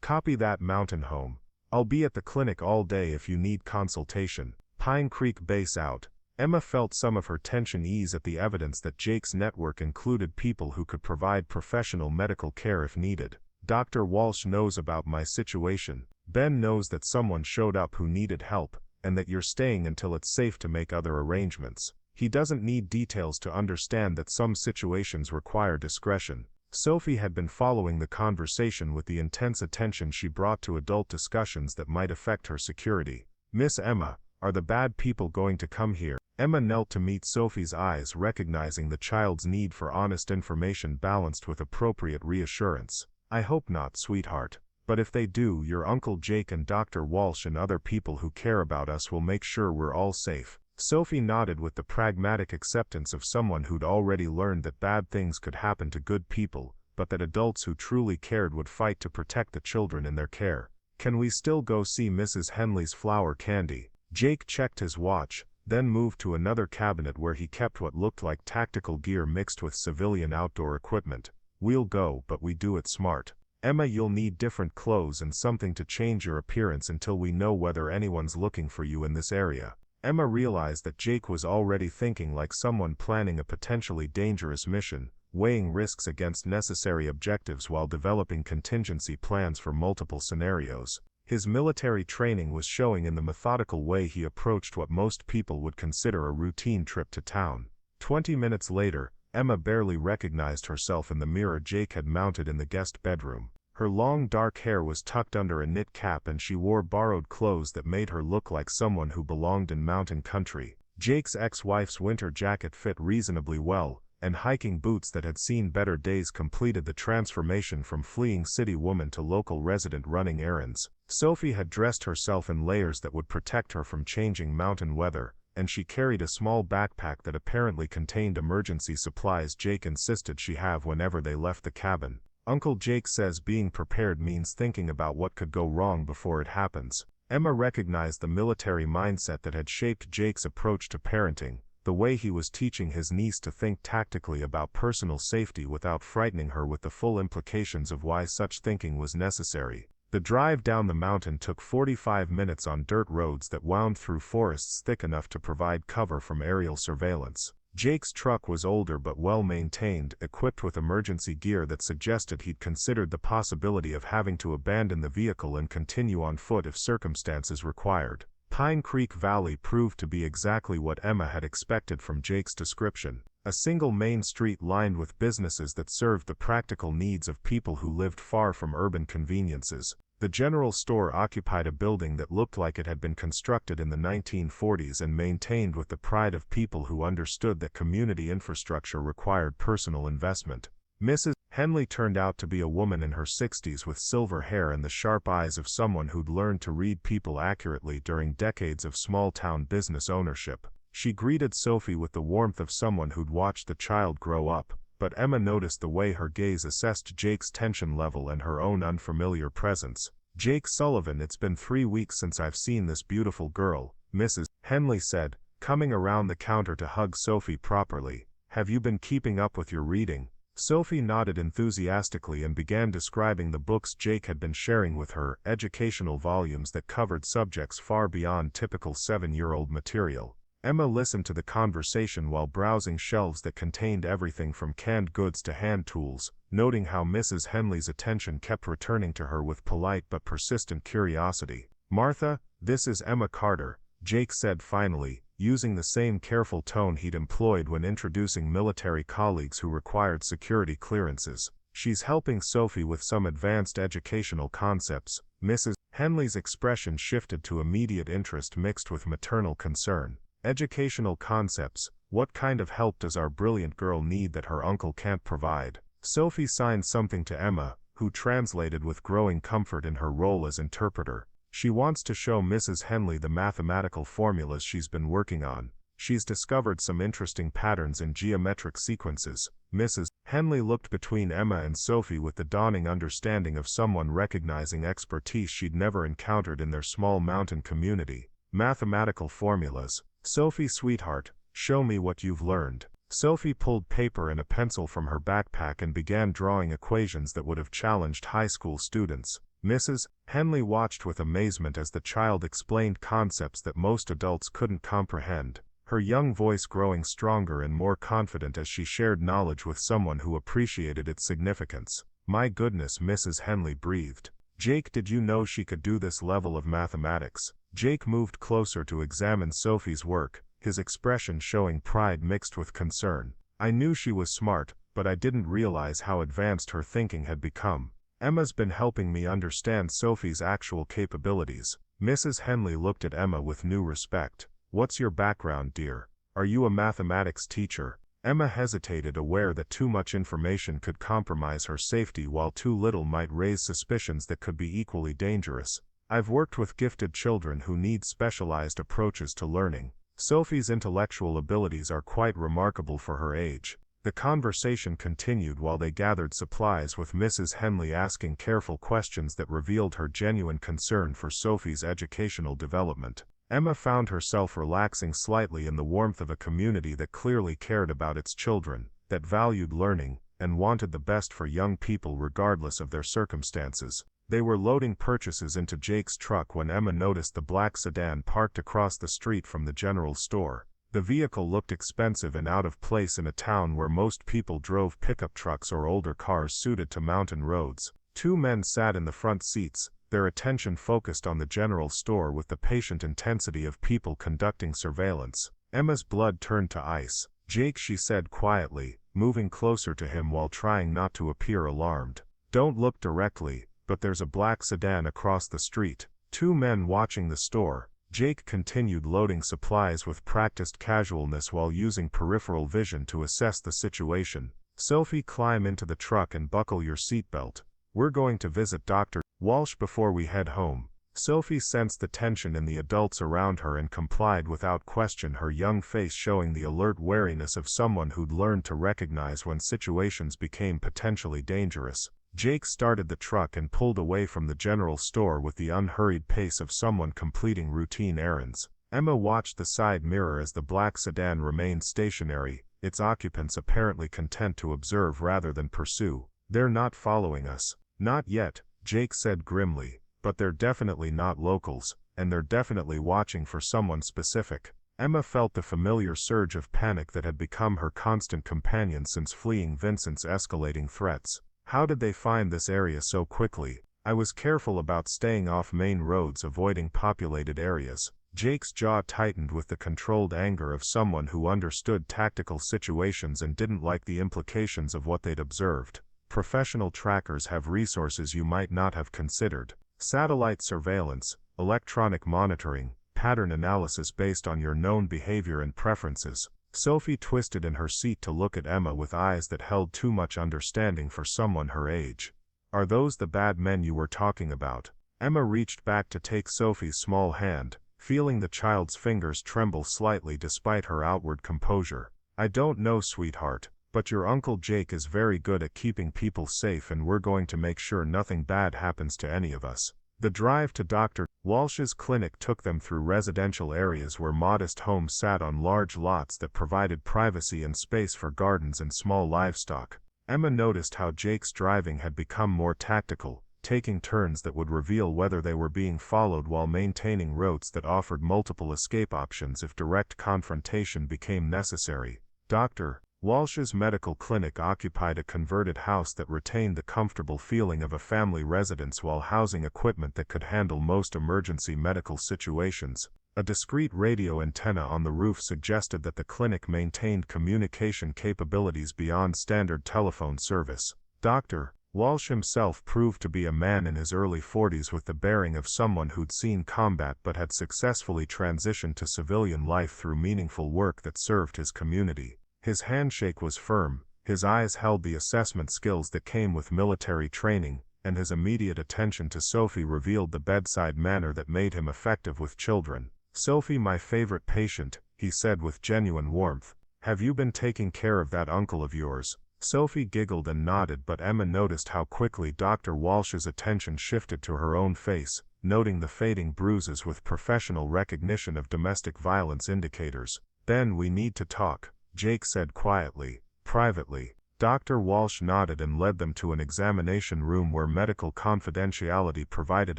Copy that, Mountain Home. I'll be at the clinic all day if you need consultation. Pine Creek Base out. Emma felt some of her tension ease at the evidence that Jake's network included people who could provide professional medical care if needed. Dr. Walsh knows about my situation, Ben knows that someone showed up who needed help, and that you're staying until it's safe to make other arrangements. He doesn't need details to understand that some situations require discretion. Sophie had been following the conversation with the intense attention she brought to adult discussions that might affect her security. "Miss Emma, are the bad people going to come here?" Emma knelt to meet Sophie's eyes, recognizing the child's need for honest information balanced with appropriate reassurance. "I hope not, sweetheart. But if they do, your Uncle Jake and Dr. Walsh and other people who care about us will make sure we're all safe." Sophie nodded with the pragmatic acceptance of someone who'd already learned that bad things could happen to good people, but that adults who truly cared would fight to protect the children in their care. "Can we still go see Mrs. Henley's flower candy?" Jake checked his watch, then moved to another cabinet where he kept what looked like tactical gear mixed with civilian outdoor equipment. "We'll go, but we do it smart. Emma, you'll need different clothes and something to change your appearance until we know whether anyone's looking for you in this area." Emma realized that Jake was already thinking like someone planning a potentially dangerous mission, weighing risks against necessary objectives while developing contingency plans for multiple scenarios. His military training was showing in the methodical way he approached what most people would consider a routine trip to town. 20 minutes later, Emma barely recognized herself in the mirror Jake had mounted in the guest bedroom. Her long dark hair was tucked under a knit cap and she wore borrowed clothes that made her look like someone who belonged in mountain country. Jake's ex-wife's winter jacket fit reasonably well, and hiking boots that had seen better days completed the transformation from fleeing city woman to local resident running errands. Sophie had dressed herself in layers that would protect her from changing mountain weather, and she carried a small backpack that apparently contained emergency supplies Jake insisted she have whenever they left the cabin. Uncle Jake says being prepared means thinking about what could go wrong before it happens. Emma recognized the military mindset that had shaped Jake's approach to parenting, the way he was teaching his niece to think tactically about personal safety without frightening her with the full implications of why such thinking was necessary. The drive down the mountain took 45 minutes on dirt roads that wound through forests thick enough to provide cover from aerial surveillance. Jake's truck was older but well-maintained, equipped with emergency gear that suggested he'd considered the possibility of having to abandon the vehicle and continue on foot if circumstances required. Pine Creek Valley proved to be exactly what Emma had expected from Jake's description. A single main street lined with businesses that served the practical needs of people who lived far from urban conveniences. The general store occupied a building that looked like it had been constructed in the 1940s and maintained with the pride of people who understood that community infrastructure required personal investment. Mrs. Henley turned out to be a woman in her 60s with silver hair and the sharp eyes of someone who'd learned to read people accurately during decades of small-town business ownership. She greeted Sophie with the warmth of someone who'd watched the child grow up, but Emma noticed the way her gaze assessed Jake's tension level and her own unfamiliar presence. "Jake Sullivan, it's been 3 weeks since I've seen this beautiful girl," Mrs. Henley said, coming around the counter to hug Sophie properly. "Have you been keeping up with your reading?" Sophie nodded enthusiastically and began describing the books Jake had been sharing with her, educational volumes that covered subjects far beyond typical 7-year-old material. Emma listened to the conversation while browsing shelves that contained everything from canned goods to hand tools, noting how Mrs. Henley's attention kept returning to her with polite but persistent curiosity. "Martha, this is Emma Carter," Jake said finally, using the same careful tone he'd employed when introducing military colleagues who required security clearances. "She's helping Sophie with some advanced educational concepts." Mrs. Henley's expression shifted to immediate interest mixed with maternal concern. "Educational concepts, what kind of help does our brilliant girl need that her uncle can't provide?" Sophie signed something to Emma, who translated with growing comfort in her role as interpreter. "She wants to show Mrs. Henley the mathematical formulas she's been working on. She's discovered some interesting patterns in geometric sequences." Mrs. Henley looked between Emma and Sophie with the dawning understanding of someone recognizing expertise she'd never encountered in their small mountain community. "Mathematical formulas. Sophie, sweetheart, show me what you've learned." Sophie pulled paper and a pencil from her backpack and began drawing equations that would have challenged high school students. Mrs. Henley watched with amazement as the child explained concepts that most adults couldn't comprehend, her young voice growing stronger and more confident as she shared knowledge with someone who appreciated its significance. "My goodness," Mrs. Henley breathed. Jake, did you know she could do this level of mathematics? Jake moved closer to examine Sophie's work, his expression showing pride mixed with concern. I knew she was smart, but I didn't realize how advanced her thinking had become. Emma's been helping me understand Sophie's actual capabilities. Mrs. Henley looked at Emma with new respect. What's your background, dear? Are you a mathematics teacher? Emma hesitated, aware that too much information could compromise her safety while too little might raise suspicions that could be equally dangerous. I've worked with gifted children who need specialized approaches to learning. Sophie's intellectual abilities are quite remarkable for her age. The conversation continued while they gathered supplies, with Mrs. Henley asking careful questions that revealed her genuine concern for Sophie's educational development. Emma found herself relaxing slightly in the warmth of a community that clearly cared about its children, that valued learning, and wanted the best for young people regardless of their circumstances. They were loading purchases into Jake's truck when Emma noticed the black sedan parked across the street from the general store. The vehicle looked expensive and out of place in a town where most people drove pickup trucks or older cars suited to mountain roads. Two men sat in the front seats, their attention focused on the general store with the patient intensity of people conducting surveillance. Emma's blood turned to ice. Jake, she said quietly, moving closer to him while trying not to appear alarmed. Don't look directly, but there's a black sedan across the street. Two men watching the store. Jake continued loading supplies with practiced casualness while using peripheral vision to assess the situation. Sophie, climb into the truck and buckle your seatbelt. We're going to visit Dr. Walsh before we head home. Sophie sensed the tension in the adults around her and complied without question, her young face showing the alert wariness of someone who'd learned to recognize when situations became potentially dangerous. Jake started the truck and pulled away from the general store with the unhurried pace of someone completing routine errands. Emma watched the side mirror as the black sedan remained stationary, its occupants apparently content to observe rather than pursue. They're not following us. Not yet, Jake said grimly, but they're definitely not locals, and they're definitely watching for someone specific. Emma felt the familiar surge of panic that had become her constant companion since fleeing Vincent's escalating threats. How did they find this area so quickly? I was careful about staying off main roads, avoiding populated areas. Jake's jaw tightened with the controlled anger of someone who understood tactical situations and didn't like the implications of what they'd observed. Professional trackers have resources you might not have considered. Satellite surveillance, electronic monitoring, pattern analysis based on your known behavior and preferences. Sophie twisted in her seat to look at Emma with eyes that held too much understanding for someone her age. Are those the bad men you were talking about? Emma reached back to take Sophie's small hand, feeling the child's fingers tremble slightly despite her outward composure. I don't know, sweetheart, but your Uncle Jake is very good at keeping people safe, and we're going to make sure nothing bad happens to any of us. The drive to Dr. Walsh's clinic took them through residential areas where modest homes sat on large lots that provided privacy and space for gardens and small livestock. Emma noticed how Jake's driving had become more tactical, taking turns that would reveal whether they were being followed while maintaining routes that offered multiple escape options if direct confrontation became necessary. Dr. Walsh's medical clinic occupied a converted house that retained the comfortable feeling of a family residence while housing equipment that could handle most emergency medical situations. A discreet radio antenna on the roof suggested that the clinic maintained communication capabilities beyond standard telephone service. Dr. Walsh himself proved to be a man in his early 40s with the bearing of someone who'd seen combat but had successfully transitioned to civilian life through meaningful work that served his community. His handshake was firm, his eyes held the assessment skills that came with military training, and his immediate attention to Sophie revealed the bedside manner that made him effective with children. Sophie, my favorite patient, he said with genuine warmth. Have you been taking care of that uncle of yours? Sophie giggled and nodded, but Emma noticed how quickly Dr. Walsh's attention shifted to her own face, noting the fading bruises with professional recognition of domestic violence indicators. Then we need to talk, Jake said quietly. Privately. Dr. Walsh nodded and led them to an examination room where medical confidentiality provided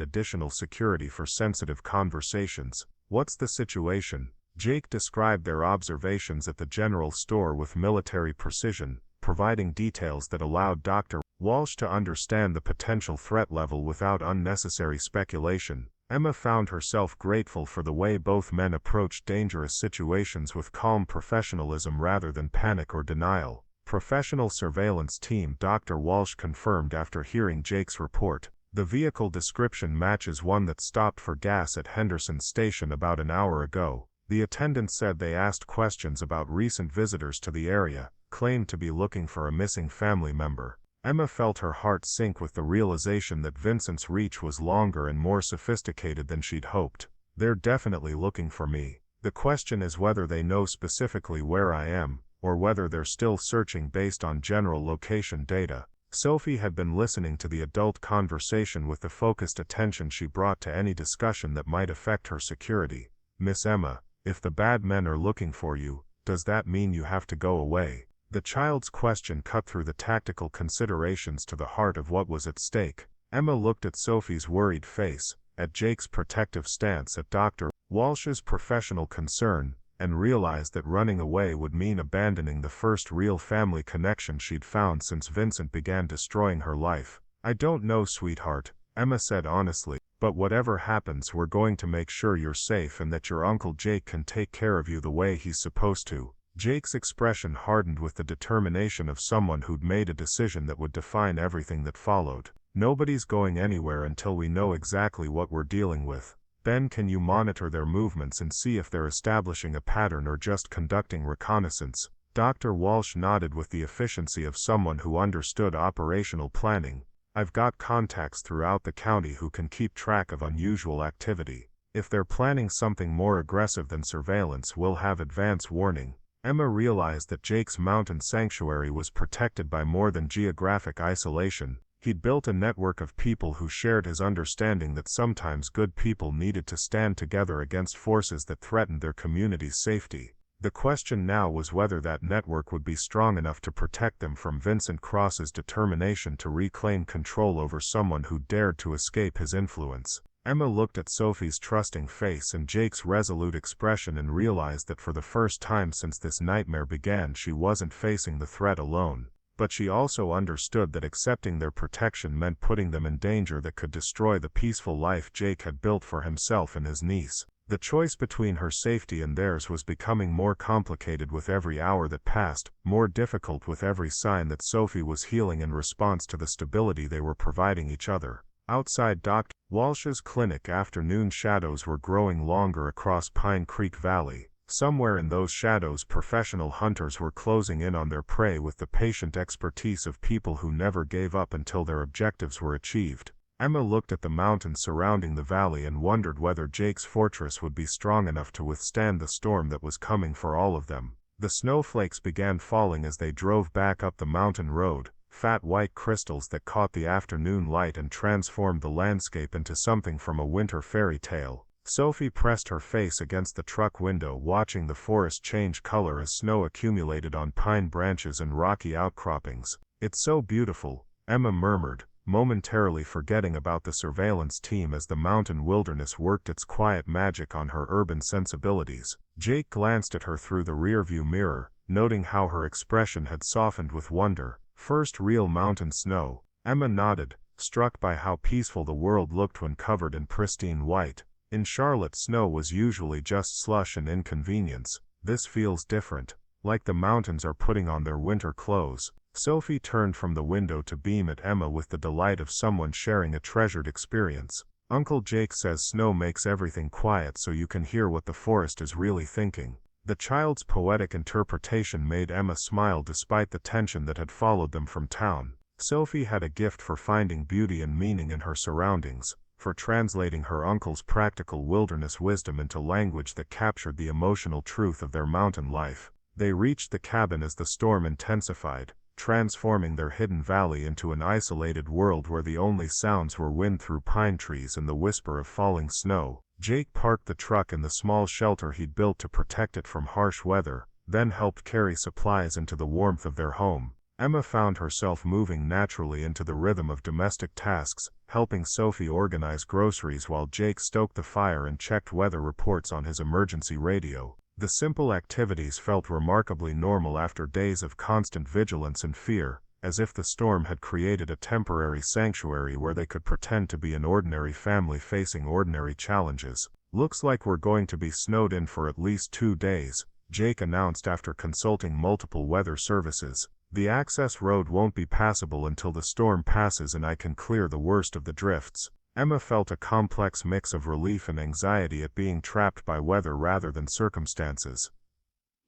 additional security for sensitive conversations. What's the situation? Jake described their observations at the general store with military precision, providing details that allowed Dr. Walsh to understand the potential threat level without unnecessary speculation. Emma found herself grateful for the way both men approached dangerous situations with calm professionalism rather than panic or denial. Professional surveillance team, Dr. Walsh confirmed after hearing Jake's report. The vehicle description matches one that stopped for gas at Henderson Station about an hour ago. The attendant said they asked questions about recent visitors to the area, claimed to be looking for a missing family member. Emma felt her heart sink with the realization that Vincent's reach was longer and more sophisticated than she'd hoped. They're definitely looking for me. The question is whether they know specifically where I am, or whether they're still searching based on general location data. Sophie had been listening to the adult conversation with the focused attention she brought to any discussion that might affect her security. Miss Emma, if the bad men are looking for you, does that mean you have to go away? The child's question cut through the tactical considerations to the heart of what was at stake. Emma looked at Sophie's worried face, at Jake's protective stance, at Dr. Walsh's professional concern, and realized that running away would mean abandoning the first real family connection she'd found since Vincent began destroying her life. I don't know, sweetheart, Emma said honestly, but whatever happens, we're going to make sure you're safe and that your Uncle Jake can take care of you the way he's supposed to. Jake's expression hardened with the determination of someone who'd made a decision that would define everything that followed. Nobody's going anywhere until we know exactly what we're dealing with. Ben, can you monitor their movements and see if they're establishing a pattern or just conducting reconnaissance? Dr. Walsh nodded with the efficiency of someone who understood operational planning. I've got contacts throughout the county who can keep track of unusual activity. If they're planning something more aggressive than surveillance, we'll have advance warning. Emma realized that Jake's mountain sanctuary was protected by more than geographic isolation. He'd built a network of people who shared his understanding that sometimes good people needed to stand together against forces that threatened their community's safety. The question now was whether that network would be strong enough to protect them from Vincent Cross's determination to reclaim control over someone who dared to escape his influence. Emma looked at Sophie's trusting face and Jake's resolute expression and realized that for the first time since this nightmare began, she wasn't facing the threat alone. But she also understood that accepting their protection meant putting them in danger that could destroy the peaceful life Jake had built for himself and his niece. The choice between her safety and theirs was becoming more complicated with every hour that passed, more difficult with every sign that Sophie was healing in response to the stability they were providing each other. Outside Dr. Walsh's clinic, afternoon shadows were growing longer across Pine Creek Valley. Somewhere in those shadows, professional hunters were closing in on their prey with the patient expertise of people who never gave up until their objectives were achieved. Emma looked at the mountains surrounding the valley and wondered whether Jake's fortress would be strong enough to withstand the storm that was coming for all of them. The snowflakes began falling as they drove back up the mountain road, fat white crystals that caught the afternoon light and transformed the landscape into something from a winter fairy tale. Sophie pressed her face against the truck window, watching the forest change color as snow accumulated on pine branches and rocky outcroppings. "It's so beautiful," Emma murmured, momentarily forgetting about the surveillance team as the mountain wilderness worked its quiet magic on her urban sensibilities. Jake glanced at her through the rearview mirror, noting how her expression had softened with wonder. "First real mountain snow." Emma nodded, struck by how peaceful the world looked when covered in pristine white. In Charlotte, snow was usually just slush and inconvenience. This feels different, like the mountains are putting on their winter clothes. Sophie turned from the window to beam at Emma with the delight of someone sharing a treasured experience. "Uncle Jake says snow makes everything quiet so you can hear what the forest is really thinking." The child's poetic interpretation made Emma smile despite the tension that had followed them from town. Sophie had a gift for finding beauty and meaning in her surroundings, for translating her uncle's practical wilderness wisdom into language that captured the emotional truth of their mountain life. They reached the cabin as the storm intensified, transforming their hidden valley into an isolated world where the only sounds were wind through pine trees and the whisper of falling snow. Jake parked the truck in the small shelter he'd built to protect it from harsh weather, then helped carry supplies into the warmth of their home. Emma found herself moving naturally into the rhythm of domestic tasks, helping Sophie organize groceries while Jake stoked the fire and checked weather reports on his emergency radio. The simple activities felt remarkably normal after days of constant vigilance and fear, as if the storm had created a temporary sanctuary where they could pretend to be an ordinary family facing ordinary challenges. "Looks like we're going to be snowed in for at least 2 days," Jake announced after consulting multiple weather services. "The access road won't be passable until the storm passes and I can clear the worst of the drifts." Emma felt a complex mix of relief and anxiety at being trapped by weather rather than circumstances.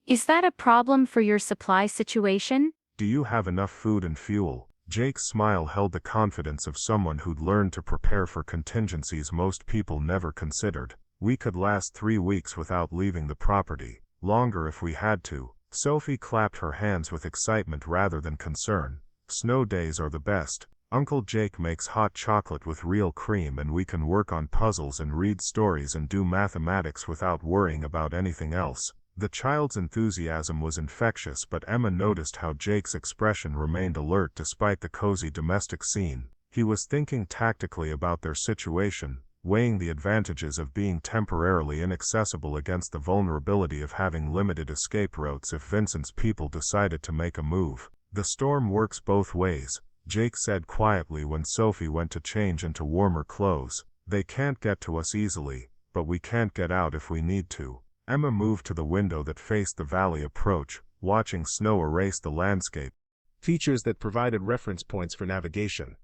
Is that a problem for your supply situation? "Do you have enough food and fuel?" Jake's smile held the confidence of someone who'd learned to prepare for contingencies most people never considered. "We could last 3 weeks without leaving the property. Longer if we had to." Sophie clapped her hands with excitement rather than concern. "Snow days are the best. Uncle Jake makes hot chocolate with real cream and we can work on puzzles and read stories and do mathematics without worrying about anything else." The child's enthusiasm was infectious, but Emma noticed how Jake's expression remained alert despite the cozy domestic scene. He was thinking tactically about their situation, weighing the advantages of being temporarily inaccessible against the vulnerability of having limited escape routes if Vincent's people decided to make a move. "The storm works both ways," Jake said quietly when Sophie went to change into warmer clothes. "They can't get to us easily, but we can't get out if we need to." Emma moved to the window that faced the valley approach, watching snow erase the landscape. Features that provided reference points for navigation.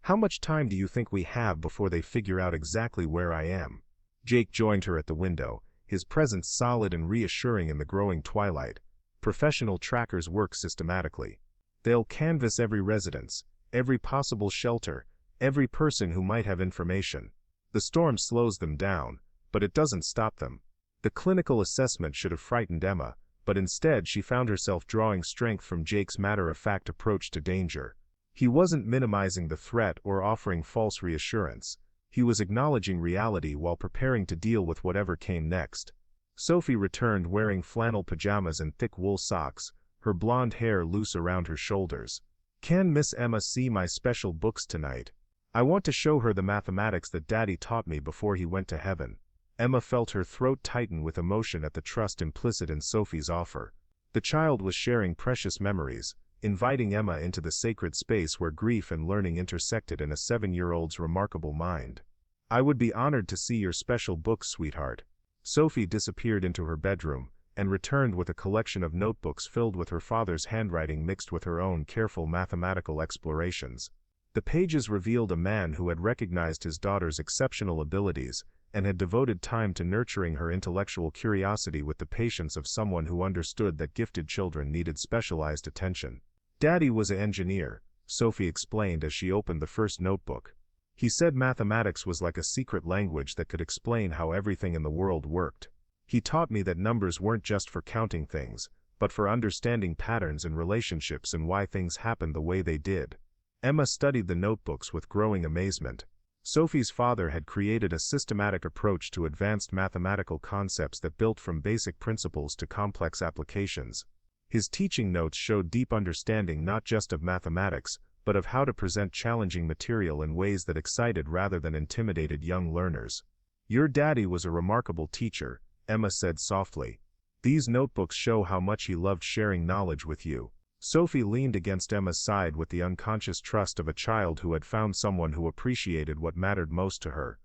"How much time do you think we have before they figure out exactly where I am?" Jake joined her at the window, his presence solid and reassuring in the growing twilight. "Professional trackers work systematically. They'll canvass every residence, every possible shelter, every person who might have information. The storm slows them down, but it doesn't stop them." The clinical assessment should have frightened Emma, but instead she found herself drawing strength from Jake's matter-of-fact approach to danger. He wasn't minimizing the threat or offering false reassurance. He was acknowledging reality while preparing to deal with whatever came next. Sophie returned wearing flannel pajamas and thick wool socks, her blonde hair loose around her shoulders. "Can Miss Emma see my special books tonight? I want to show her the mathematics that Daddy taught me before he went to heaven." Emma felt her throat tighten with emotion at the trust implicit in Sophie's offer. The child was sharing precious memories, inviting Emma into the sacred space where grief and learning intersected in a 7-year-old's remarkable mind. "I would be honored to see your special books, sweetheart." Sophie disappeared into her bedroom, and returned with a collection of notebooks filled with her father's handwriting mixed with her own careful mathematical explorations. The pages revealed a man who had recognized his daughter's exceptional abilities, and had devoted time to nurturing her intellectual curiosity with the patience of someone who understood that gifted children needed specialized attention. "Daddy was an engineer," Sophie explained as she opened the first notebook. "He said mathematics was like a secret language that could explain how everything in the world worked. He taught me that numbers weren't just for counting things, but for understanding patterns and relationships and why things happened the way they did." Emma studied the notebooks with growing amazement. Sophie's father had created a systematic approach to advanced mathematical concepts that built from basic principles to complex applications. His teaching notes showed deep understanding not just of mathematics, but of how to present challenging material in ways that excited rather than intimidated young learners. "Your daddy was a remarkable teacher," Emma said softly. "These notebooks show how much he loved sharing knowledge with you." Sophie leaned against Emma's side with the unconscious trust of a child who had found someone who appreciated what mattered most to her.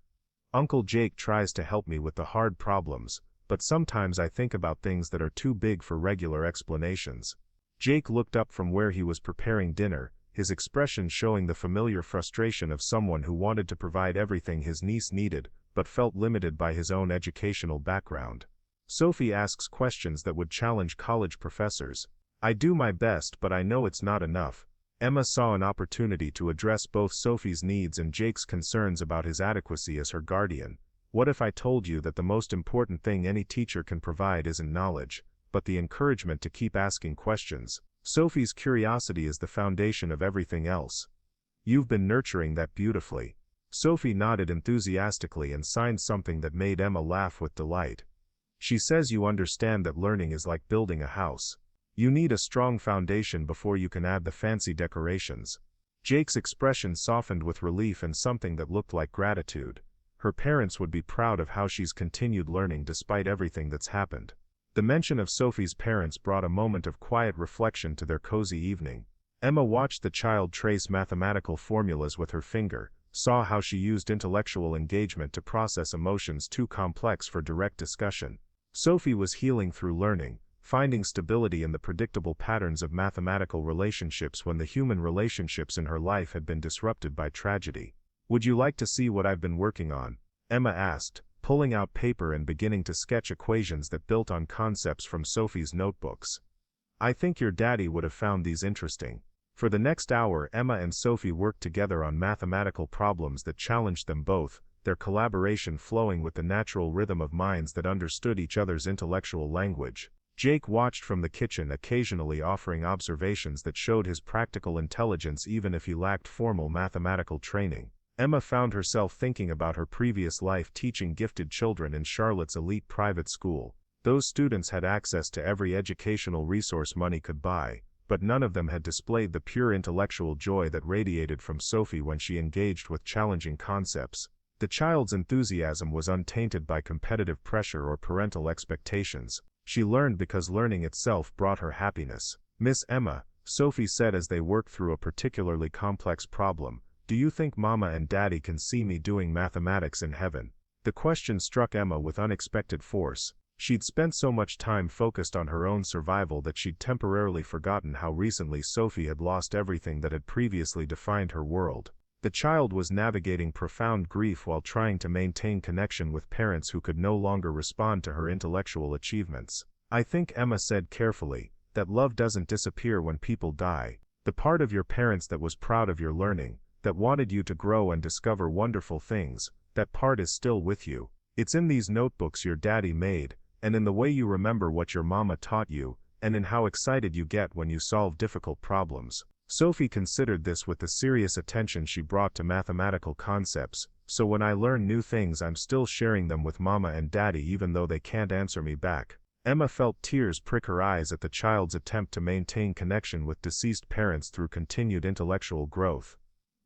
"Uncle Jake tries to help me with the hard problems, but sometimes I think about things that are too big for regular explanations." Jake looked up from where he was preparing dinner, his expression showing the familiar frustration of someone who wanted to provide everything his niece needed, but felt limited by his own educational background. "Sophie asks questions that would challenge college professors. I do my best, but I know it's not enough." Emma saw an opportunity to address both Sophie's needs and Jake's concerns about his adequacy as her guardian. "What if I told you that the most important thing any teacher can provide isn't knowledge, but the encouragement to keep asking questions? Sophie's curiosity is the foundation of everything else. You've been nurturing that beautifully." Sophie nodded enthusiastically and signed something that made Emma laugh with delight. "She says you understand that learning is like building a house. You need a strong foundation before you can add the fancy decorations." Jake's expression softened with relief and something that looked like gratitude. Her parents would be proud of how she's continued learning despite everything that's happened. The mention of Sophie's parents brought a moment of quiet reflection to their cozy evening. Emma watched the child trace mathematical formulas with her finger, saw how she used intellectual engagement to process emotions too complex for direct discussion. Sophie was healing through learning, finding stability in the predictable patterns of mathematical relationships when the human relationships in her life had been disrupted by tragedy. "Would you like to see what I've been working on?" Emma asked, pulling out paper and beginning to sketch equations that built on concepts from Sophie's notebooks. "I think your daddy would have found these interesting." For the next hour, Emma and Sophie worked together on mathematical problems that challenged them both, their collaboration flowing with the natural rhythm of minds that understood each other's intellectual language. Jake watched from the kitchen, occasionally offering observations that showed his practical intelligence even if he lacked formal mathematical training. Emma found herself thinking about her previous life teaching gifted children in Charlotte's elite private school. Those students had access to every educational resource money could buy, but none of them had displayed the pure intellectual joy that radiated from Sophie when she engaged with challenging concepts. The child's enthusiasm was untainted by competitive pressure or parental expectations. She learned because learning itself brought her happiness. "Miss Emma," Sophie said as they worked through a particularly complex problem, "do you think Mama and Daddy can see me doing mathematics in heaven?" The question struck Emma with unexpected force. She'd spent so much time focused on her own survival that she'd temporarily forgotten how recently Sophie had lost everything that had previously defined her world. The child was navigating profound grief while trying to maintain connection with parents who could no longer respond to her intellectual achievements. "I think," Emma said carefully, "that love doesn't disappear when people die. The part of your parents that was proud of your learning, that wanted you to grow and discover wonderful things, that part is still with you. It's in these notebooks your daddy made, and in the way you remember what your mama taught you, and in how excited you get when you solve difficult problems." Sophie considered this with the serious attention she brought to mathematical concepts. "So when I learn new things, I'm still sharing them with Mama and Daddy even though they can't answer me back." Emma felt tears prick her eyes at the child's attempt to maintain connection with deceased parents through continued intellectual growth.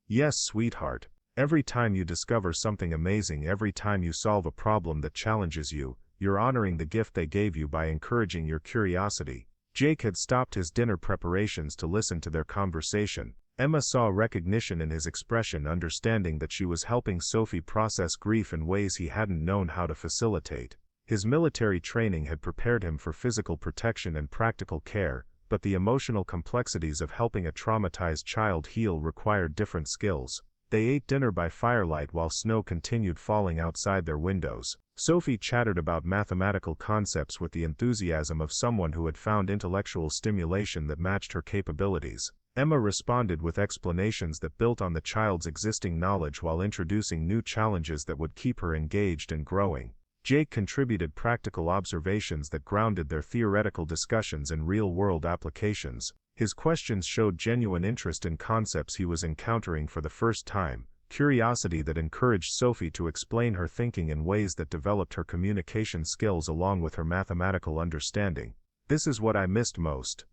"Yes, sweetheart. Every time you discover something amazing, every time you solve a problem that challenges you, you're honoring the gift they gave you by encouraging your curiosity." Jake had stopped his dinner preparations to listen to their conversation. Emma saw recognition in his expression, understanding that she was helping Sophie process grief in ways he hadn't known how to facilitate. His military training had prepared him for physical protection and practical care, but the emotional complexities of helping a traumatized child heal required different skills. They ate dinner by firelight while snow continued falling outside their windows. Sophie chattered about mathematical concepts with the enthusiasm of someone who had found intellectual stimulation that matched her capabilities. Emma responded with explanations that built on the child's existing knowledge while introducing new challenges that would keep her engaged and growing. Jake contributed practical observations that grounded their theoretical discussions in real-world applications. His questions showed genuine interest in concepts he was encountering for the first time, curiosity that encouraged Sophie to explain her thinking in ways that developed her communication skills along with her mathematical understanding. "This is what I missed most,"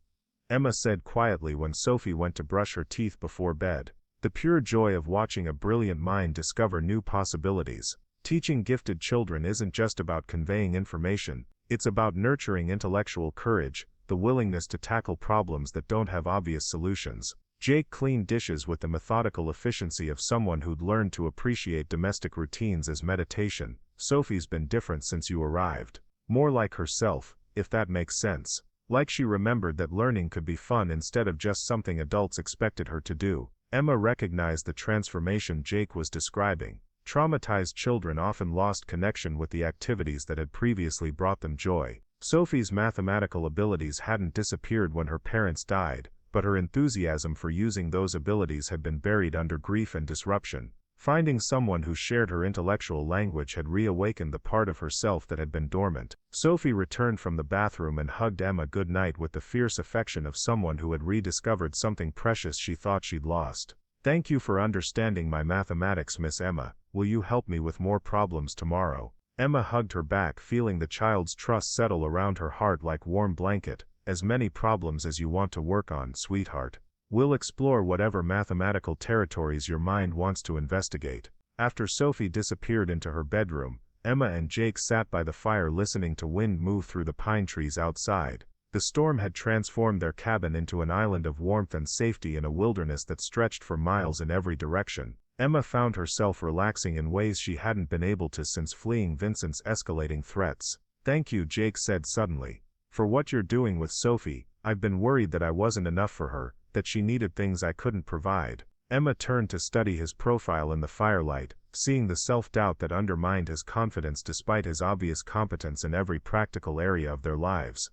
Emma said quietly when Sophie went to brush her teeth before bed. "The pure joy of watching a brilliant mind discover new possibilities. Teaching gifted children isn't just about conveying information, it's about nurturing intellectual courage, the willingness to tackle problems that don't have obvious solutions." Jake cleaned dishes with the methodical efficiency of someone who'd learned to appreciate domestic routines as meditation. "Sophie's been different since you arrived. More like herself, if that makes sense. Like she remembered that learning could be fun instead of just something adults expected her to do." Emma recognized the transformation Jake was describing. Traumatized children often lost connection with the activities that had previously brought them joy. Sophie's mathematical abilities hadn't disappeared when her parents died, but her enthusiasm for using those abilities had been buried under grief and disruption. Finding someone who shared her intellectual language had reawakened the part of herself that had been dormant. Sophie returned from the bathroom and hugged Emma goodnight with the fierce affection of someone who had rediscovered something precious she thought she'd lost. "Thank you for understanding my mathematics, Miss Emma. Will you help me with more problems tomorrow?" Emma hugged her back, feeling the child's trust settle around her heart like warm blanket. "As many problems as you want to work on, sweetheart. We'll explore whatever mathematical territories your mind wants to investigate." After Sophie disappeared into her bedroom, Emma and Jake sat by the fire listening to wind move through the pine trees outside. The storm had transformed their cabin into an island of warmth and safety in a wilderness that stretched for miles in every direction. Emma found herself relaxing in ways she hadn't been able to since fleeing Vincent's escalating threats. "Thank you," Jake said suddenly, "for what you're doing with Sophie. I've been worried that I wasn't enough for her, that she needed things I couldn't provide." Emma turned to study his profile in the firelight, seeing the self-doubt that undermined his confidence despite his obvious competence in every practical area of their lives.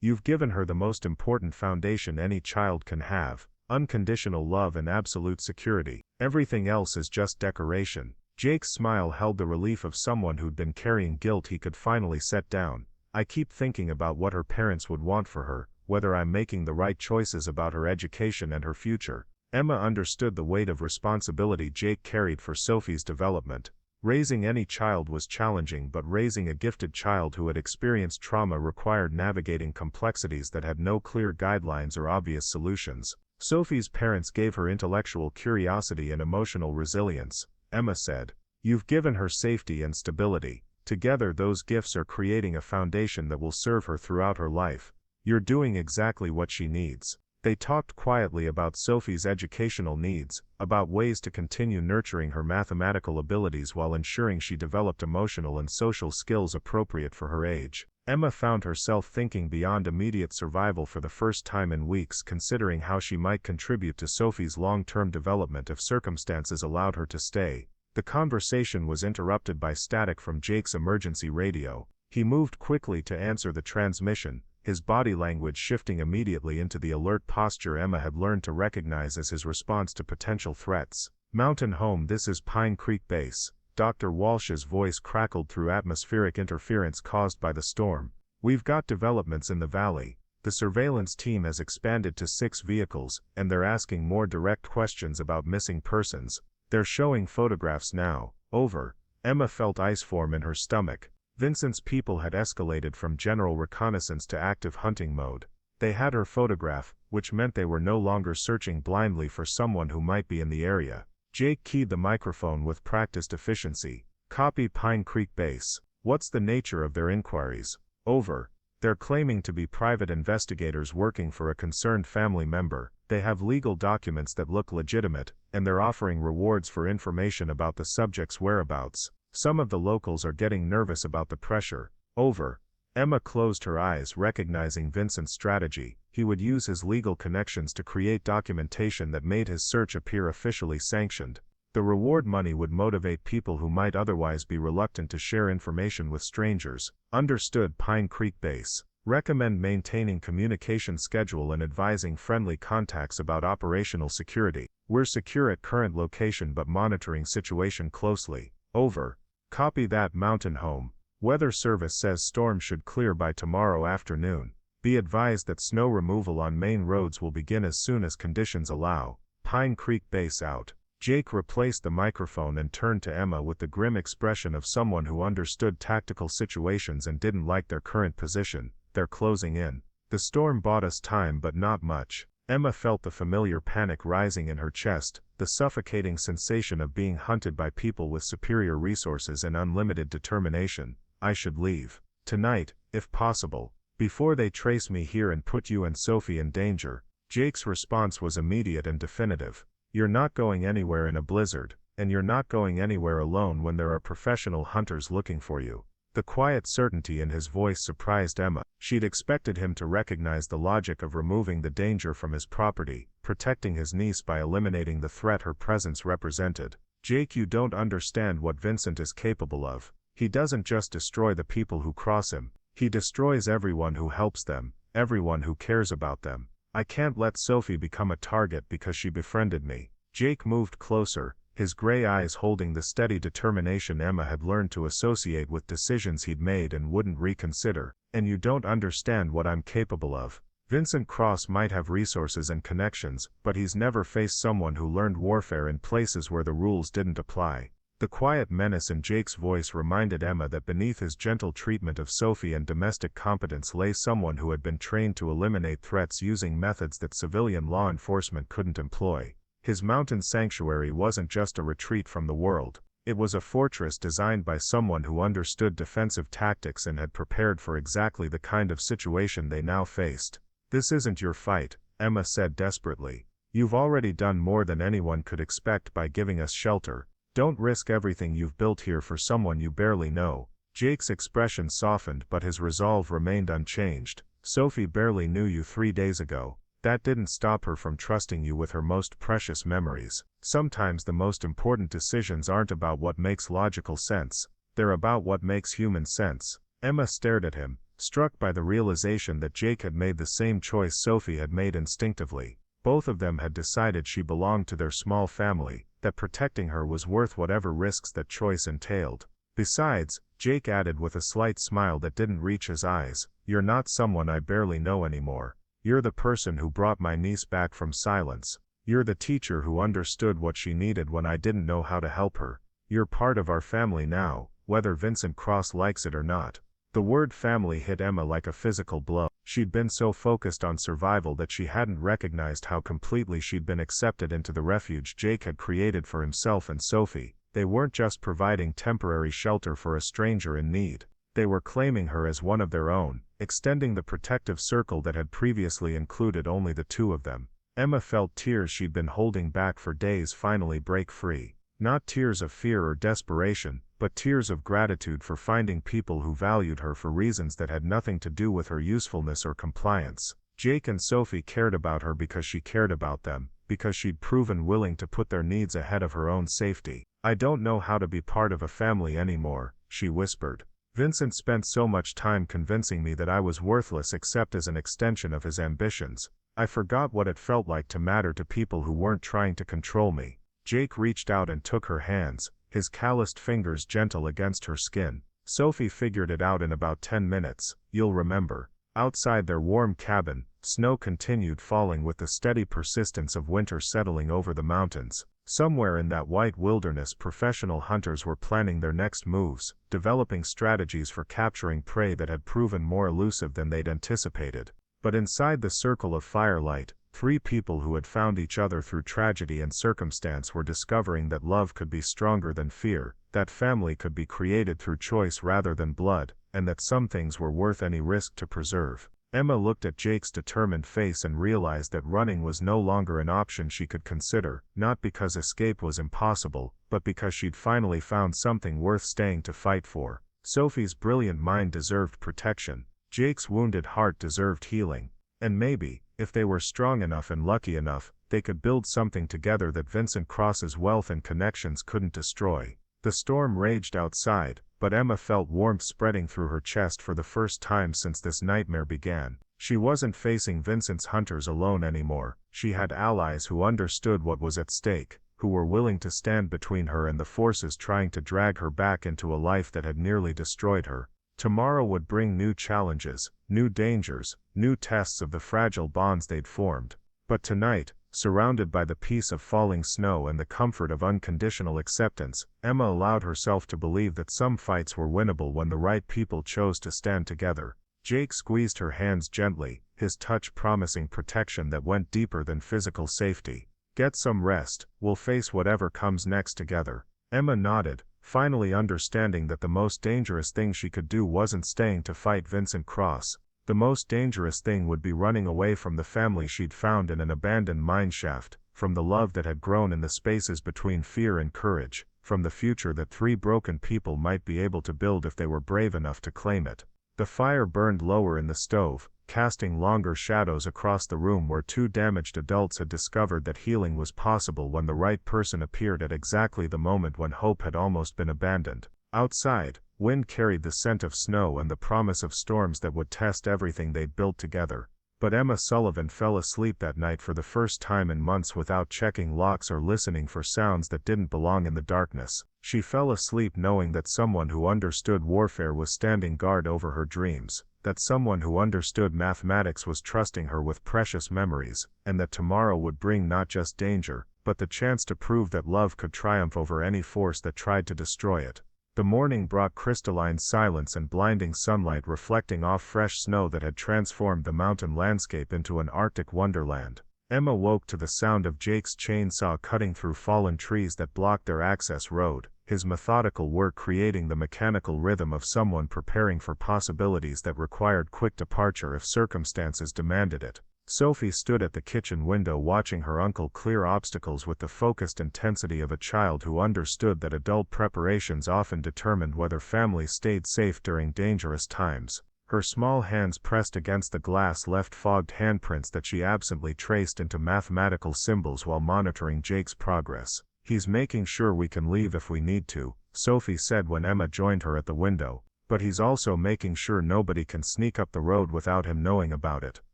"You've given her the most important foundation any child can have, unconditional love and absolute security. Everything else is just decoration." Jake's smile held the relief of someone who'd been carrying guilt he could finally set down. "I keep thinking about what her parents would want for her, whether I'm making the right choices about her education and her future." Emma understood the weight of responsibility Jake carried for Sophie's development. Raising any child was challenging, but raising a gifted child who had experienced trauma required navigating complexities that had no clear guidelines or obvious solutions. Sophie's parents gave her intellectual curiosity and emotional resilience, Emma said. "You've given her safety and stability. Together those gifts are creating a foundation that will serve her throughout her life. You're doing exactly what she needs." They talked quietly about Sophie's educational needs, about ways to continue nurturing her mathematical abilities while ensuring she developed emotional and social skills appropriate for her age. Emma found herself thinking beyond immediate survival for the first time in weeks, considering how she might contribute to Sophie's long-term development if circumstances allowed her to stay. The conversation was interrupted by static from Jake's emergency radio. He moved quickly to answer the transmission, his body language shifting immediately into the alert posture Emma had learned to recognize as his response to potential threats. "Mountain Home, this is Pine Creek Base." Dr. Walsh's voice crackled through atmospheric interference caused by the storm. "We've got developments in the valley. The surveillance team has expanded to 6 vehicles, and they're asking more direct questions about missing persons. They're showing photographs now. Over." Emma felt ice form in her stomach. Vincent's people had escalated from general reconnaissance to active hunting mode. They had her photograph, which meant they were no longer searching blindly for someone who might be in the area. Jake keyed the microphone with practiced efficiency. "Copy, Pine Creek Base. What's the nature of their inquiries?" "Over. They're claiming to be private investigators working for a concerned family member. They have legal documents that look legitimate, and they're offering rewards for information about the subject's whereabouts. Some of the locals are getting nervous about the pressure." "Over." Emma closed her eyes, recognizing Vincent's strategy. He would use his legal connections to create documentation that made his search appear officially sanctioned. The reward money would motivate people who might otherwise be reluctant to share information with strangers. "Understood, Pine Creek Base. Recommend maintaining communication schedule and advising friendly contacts about operational security. We're secure at current location but monitoring situation closely." "Over." "Copy that, Mountain Home. Weather Service says storm should clear by tomorrow afternoon. Be advised that snow removal on main roads will begin as soon as conditions allow. Pine Creek Base out." Jake replaced the microphone and turned to Emma with the grim expression of someone who understood tactical situations and didn't like their current position. "They're closing in. The storm bought us time but not much." Emma felt the familiar panic rising in her chest, the suffocating sensation of being hunted by people with superior resources and unlimited determination. "I should leave. Tonight, if possible. Before they trace me here and put you and Sophie in danger." Jake's response was immediate and definitive. "You're not going anywhere in a blizzard, and you're not going anywhere alone when there are professional hunters looking for you." The quiet certainty in his voice surprised Emma. She'd expected him to recognize the logic of removing the danger from his property, protecting his niece by eliminating the threat her presence represented. "Jake, you don't understand what Vincent is capable of. He doesn't just destroy the people who cross him. He destroys everyone who helps them, everyone who cares about them. I can't let Sophie become a target because she befriended me." Jake moved closer, his gray eyes holding the steady determination Emma had learned to associate with decisions he'd made and wouldn't reconsider. "And you don't understand what I'm capable of. Vincent Cross might have resources and connections, but he's never faced someone who learned warfare in places where the rules didn't apply." The quiet menace in Jake's voice reminded Emma that beneath his gentle treatment of Sophie and domestic competence lay someone who had been trained to eliminate threats using methods that civilian law enforcement couldn't employ. His mountain sanctuary wasn't just a retreat from the world. It was a fortress designed by someone who understood defensive tactics and had prepared for exactly the kind of situation they now faced. "This isn't your fight," Emma said desperately. "You've already done more than anyone could expect by giving us shelter. Don't risk everything you've built here for someone you barely know." Jake's expression softened, but his resolve remained unchanged. "Sophie barely knew you 3 days ago. That didn't stop her from trusting you with her most precious memories. Sometimes the most important decisions aren't about what makes logical sense. They're about what makes human sense." Emma stared at him, struck by the realization that Jake had made the same choice Sophie had made instinctively. Both of them had decided she belonged to their small family, that protecting her was worth whatever risks that choice entailed. "Besides," Jake added with a slight smile that didn't reach his eyes, "you're not someone I barely know anymore. You're the person who brought my niece back from silence. You're the teacher who understood what she needed when I didn't know how to help her. You're part of our family now, whether Vincent Cross likes it or not." The word family hit Emma like a physical blow. She'd been so focused on survival that she hadn't recognized how completely she'd been accepted into the refuge Jake had created for himself and Sophie. They weren't just providing temporary shelter for a stranger in need. They were claiming her as one of their own, extending the protective circle that had previously included only the two of them. Emma felt tears she'd been holding back for days finally break free. Not tears of fear or desperation, but tears of gratitude for finding people who valued her for reasons that had nothing to do with her usefulness or compliance. Jake and Sophie cared about her because she cared about them, because she'd proven willing to put their needs ahead of her own safety. "I don't know how to be part of a family anymore," she whispered. "Vincent spent so much time convincing me that I was worthless except as an extension of his ambitions. I forgot what it felt like to matter to people who weren't trying to control me." Jake reached out and took her hands, his calloused fingers gentle against her skin. Sophie figured it out in about 10 minutes, "You'll remember." Outside their warm cabin, snow continued falling with the steady persistence of winter settling over the mountains. Somewhere in that white wilderness, professional hunters were planning their next moves, developing strategies for capturing prey that had proven more elusive than they'd anticipated. But inside the circle of firelight, 3 people who had found each other through tragedy and circumstance were discovering that love could be stronger than fear, that family could be created through choice rather than blood, and that some things were worth any risk to preserve. Emma looked at Jake's determined face and realized that running was no longer an option she could consider, not because escape was impossible, but because she'd finally found something worth staying to fight for. Sophie's brilliant mind deserved protection. Jake's wounded heart deserved healing. And maybe, if they were strong enough and lucky enough, they could build something together that Vincent Cross's wealth and connections couldn't destroy. The storm raged outside, but Emma felt warmth spreading through her chest for the first time since this nightmare began. She wasn't facing Vincent's hunters alone anymore. She had allies who understood what was at stake, who were willing to stand between her and the forces trying to drag her back into a life that had nearly destroyed her. Tomorrow would bring new challenges, new dangers, new tests of the fragile bonds they'd formed. But tonight, surrounded by the peace of falling snow and the comfort of unconditional acceptance, Emma allowed herself to believe that some fights were winnable when the right people chose to stand together. Jake squeezed her hands gently, his touch promising protection that went deeper than physical safety. "Get some rest, we'll face whatever comes next together." Emma nodded, finally understanding that the most dangerous thing she could do wasn't staying to fight Vincent Cross. The most dangerous thing would be running away from the family she'd found in an abandoned mineshaft, from the love that had grown in the spaces between fear and courage, from the future that 3 broken people might be able to build if they were brave enough to claim it. The fire burned lower in the stove, casting longer shadows across the room where 2 damaged adults had discovered that healing was possible when the right person appeared at exactly the moment when hope had almost been abandoned. Outside, wind carried the scent of snow and the promise of storms that would test everything they'd built together. But Emma Sullivan fell asleep that night for the first time in months without checking locks or listening for sounds that didn't belong in the darkness. She fell asleep knowing that someone who understood warfare was standing guard over her dreams, that someone who understood mathematics was trusting her with precious memories, and that tomorrow would bring not just danger, but the chance to prove that love could triumph over any force that tried to destroy it. The morning brought crystalline silence and blinding sunlight reflecting off fresh snow that had transformed the mountain landscape into an Arctic wonderland. Emma woke to the sound of Jake's chainsaw cutting through fallen trees that blocked their access road, his methodical work creating the mechanical rhythm of someone preparing for possibilities that required quick departure if circumstances demanded it. Sophie stood at the kitchen window watching her uncle clear obstacles with the focused intensity of a child who understood that adult preparations often determined whether families stayed safe during dangerous times. Her small hands pressed against the glass left fogged handprints that she absently traced into mathematical symbols while monitoring Jake's progress. "He's making sure we can leave if we need to," Sophie said when Emma joined her at the window, "but he's also making sure nobody can sneak up the road without him knowing about it."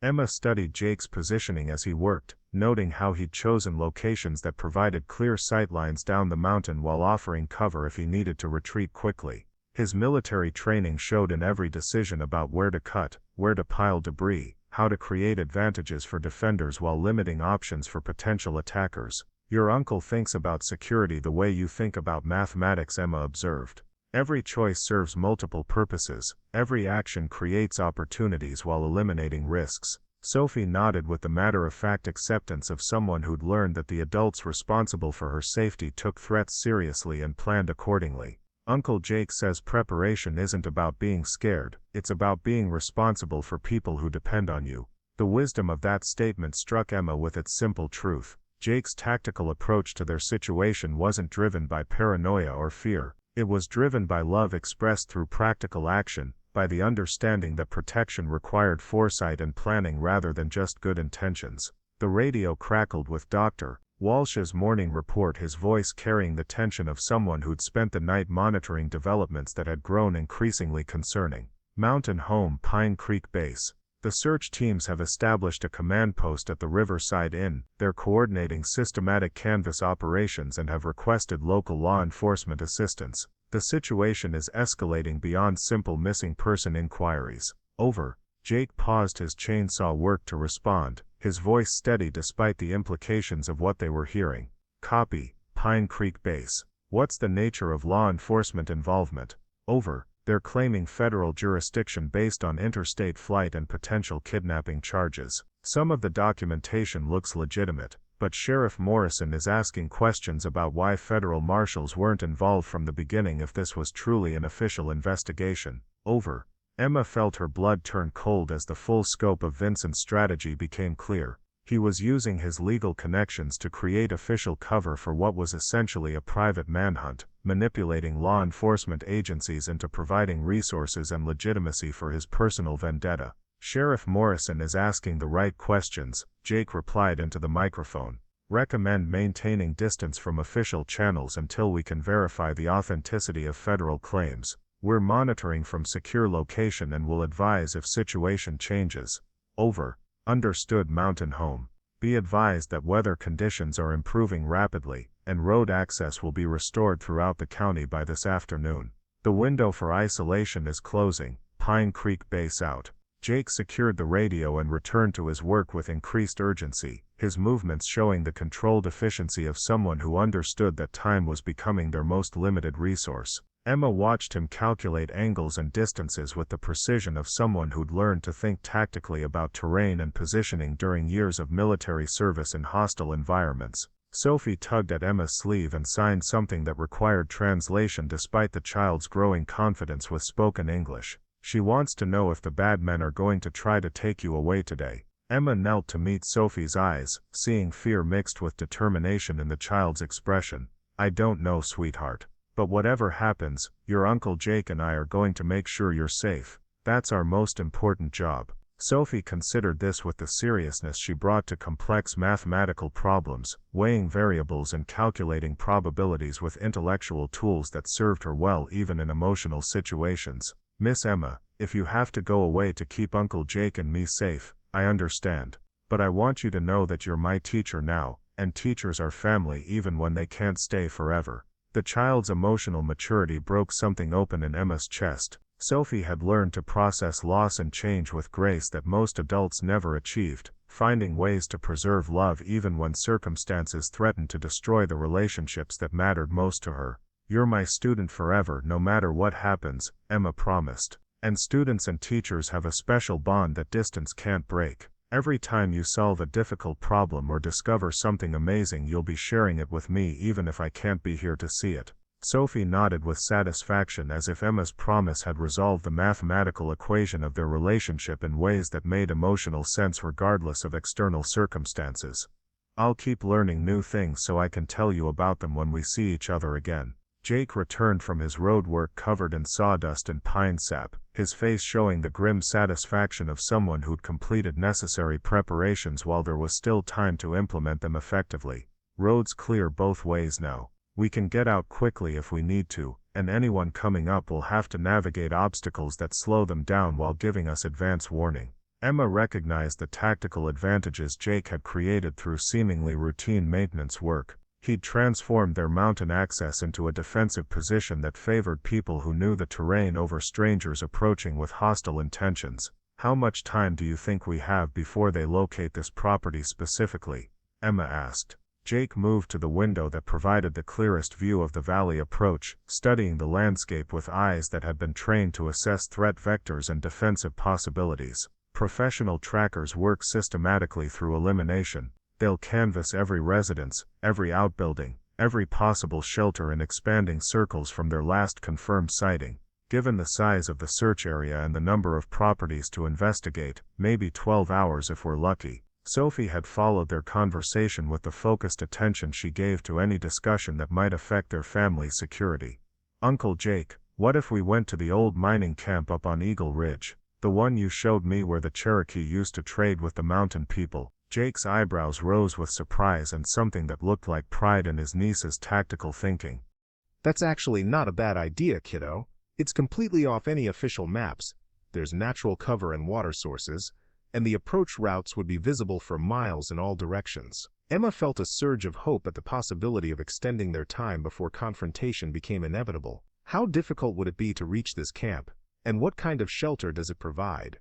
Emma studied Jake's positioning as he worked, noting how he'd chosen locations that provided clear sightlines down the mountain while offering cover if he needed to retreat quickly. His military training showed in every decision about where to cut, where to pile debris, how to create advantages for defenders while limiting options for potential attackers. "Your uncle thinks about security the way you think about mathematics," Emma observed. "Every choice serves multiple purposes, every action creates opportunities while eliminating risks." Sophie nodded with the matter-of-fact acceptance of someone who'd learned that the adults responsible for her safety took threats seriously and planned accordingly. "Uncle Jake says preparation isn't about being scared, it's about being responsible for people who depend on you." The wisdom of that statement struck Emma with its simple truth. Jake's tactical approach to their situation wasn't driven by paranoia or fear. It was driven by love expressed through practical action, by the understanding that protection required foresight and planning rather than just good intentions. The radio crackled with Dr. Walsh's morning report, his voice carrying the tension of someone who'd spent the night monitoring developments that had grown increasingly concerning. "Mountain Home, Pine Creek Base. The search teams have established a command post at the Riverside Inn. They're coordinating systematic canvas operations and have requested local law enforcement assistance. The situation is escalating beyond simple missing person inquiries. Over." Jake paused his chainsaw work to respond, his voice steady despite the implications of what they were hearing. "Copy, Pine Creek Base. What's the nature of law enforcement involvement?" "Over. They're claiming federal jurisdiction based on interstate flight and potential kidnapping charges. Some of the documentation looks legitimate, but Sheriff Morrison is asking questions about why federal marshals weren't involved from the beginning if this was truly an official investigation." "Over." Emma felt her blood turn cold as the full scope of Vincent's strategy became clear. He was using his legal connections to create official cover for what was essentially a private manhunt, manipulating law enforcement agencies into providing resources and legitimacy for his personal vendetta. "Sheriff Morrison is asking the right questions," Jake replied into the microphone. "Recommend maintaining distance from official channels until we can verify the authenticity of federal claims. We're monitoring from secure location and will advise if situation changes." "Over." "Understood, Mountain Home. Be advised that weather conditions are improving rapidly, and road access will be restored throughout the county by this afternoon. The window for isolation is closing. Pine Creek Base out." Jake secured the radio and returned to his work with increased urgency, his movements showing the controlled efficiency of someone who understood that time was becoming their most limited resource. Emma watched him calculate angles and distances with the precision of someone who'd learned to think tactically about terrain and positioning during years of military service in hostile environments. Sophie tugged at Emma's sleeve and signed something that required translation despite the child's growing confidence with spoken English. "She wants to know if the bad men are going to try to take you away today." Emma knelt to meet Sophie's eyes, seeing fear mixed with determination in the child's expression. "I don't know, sweetheart. But whatever happens, your Uncle Jake and I are going to make sure you're safe. That's our most important job." Sophie considered this with the seriousness she brought to complex mathematical problems, weighing variables and calculating probabilities with intellectual tools that served her well even in emotional situations. "Miss Emma, if you have to go away to keep Uncle Jake and me safe, I understand. But I want you to know that you're my teacher now, and teachers are family even when they can't stay forever." The child's emotional maturity broke something open in Emma's chest. Sophie had learned to process loss and change with grace that most adults never achieved, finding ways to preserve love even when circumstances threatened to destroy the relationships that mattered most to her. "You're my student forever no matter what happens," Emma promised. "And students and teachers have a special bond that distance can't break. Every time you solve a difficult problem or discover something amazing, you'll be sharing it with me even if I can't be here to see it." Sophie nodded with satisfaction as if Emma's promise had resolved the mathematical equation of their relationship in ways that made emotional sense regardless of external circumstances. I'll keep learning new things so I can tell you about them when we see each other again. Jake returned from his road work covered in sawdust and pine sap, his face showing the grim satisfaction of someone who'd completed necessary preparations while there was still time to implement them effectively. Roads clear both ways now. We can get out quickly if we need to, and anyone coming up will have to navigate obstacles that slow them down while giving us advance warning. Emma recognized the tactical advantages Jake had created through seemingly routine maintenance work. He'd transformed their mountain access into a defensive position that favored people who knew the terrain over strangers approaching with hostile intentions. How much time do you think we have before they locate this property specifically? Emma asked. Jake moved to the window that provided the clearest view of the valley approach, studying the landscape with eyes that had been trained to assess threat vectors and defensive possibilities. Professional trackers work systematically through elimination. They'll canvass every residence, every outbuilding, every possible shelter in expanding circles from their last confirmed sighting. Given the size of the search area and the number of properties to investigate, maybe 12 hours if we're lucky. Sophie had followed their conversation with the focused attention she gave to any discussion that might affect their family's security. Uncle Jake, what if we went to the old mining camp up on Eagle Ridge, the one you showed me where the Cherokee used to trade with the mountain people? Jake's eyebrows rose with surprise and something that looked like pride in his niece's tactical thinking. That's actually not a bad idea, kiddo. It's completely off any official maps. There's natural cover and water sources, and the approach routes would be visible for miles in all directions. Emma felt a surge of hope at the possibility of extending their time before confrontation became inevitable. How difficult would it be to reach this camp, and what kind of shelter does it provide?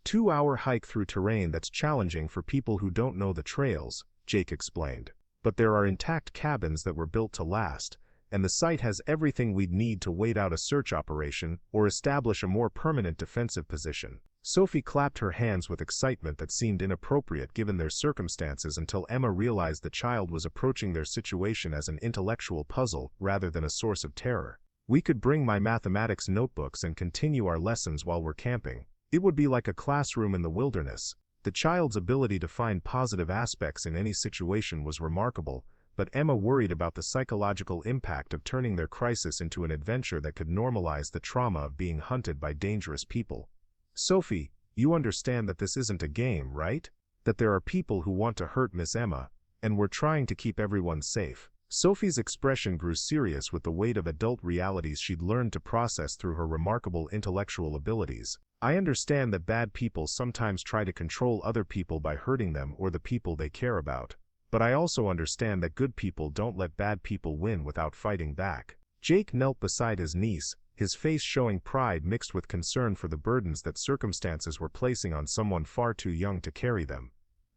2-hour hike through terrain that's challenging for people who don't know the trails, Jake explained. But there are intact cabins that were built to last, and the site has everything we'd need to wait out a search operation or establish a more permanent defensive position. Sophie clapped her hands with excitement that seemed inappropriate given their circumstances until Emma realized the child was approaching their situation as an intellectual puzzle rather than a source of terror. We could bring my mathematics notebooks and continue our lessons while we're camping. It would be like a classroom in the wilderness. The child's ability to find positive aspects in any situation was remarkable, but Emma worried about the psychological impact of turning their crisis into an adventure that could normalize the trauma of being hunted by dangerous people. Sophie, you understand that this isn't a game, right? That there are people who want to hurt Miss Emma, and we're trying to keep everyone safe. Sophie's expression grew serious with the weight of adult realities she'd learned to process through her remarkable intellectual abilities. I understand that bad people sometimes try to control other people by hurting them or the people they care about. But I also understand that good people don't let bad people win without fighting back. Jake knelt beside his niece, his face showing pride mixed with concern for the burdens that circumstances were placing on someone far too young to carry them.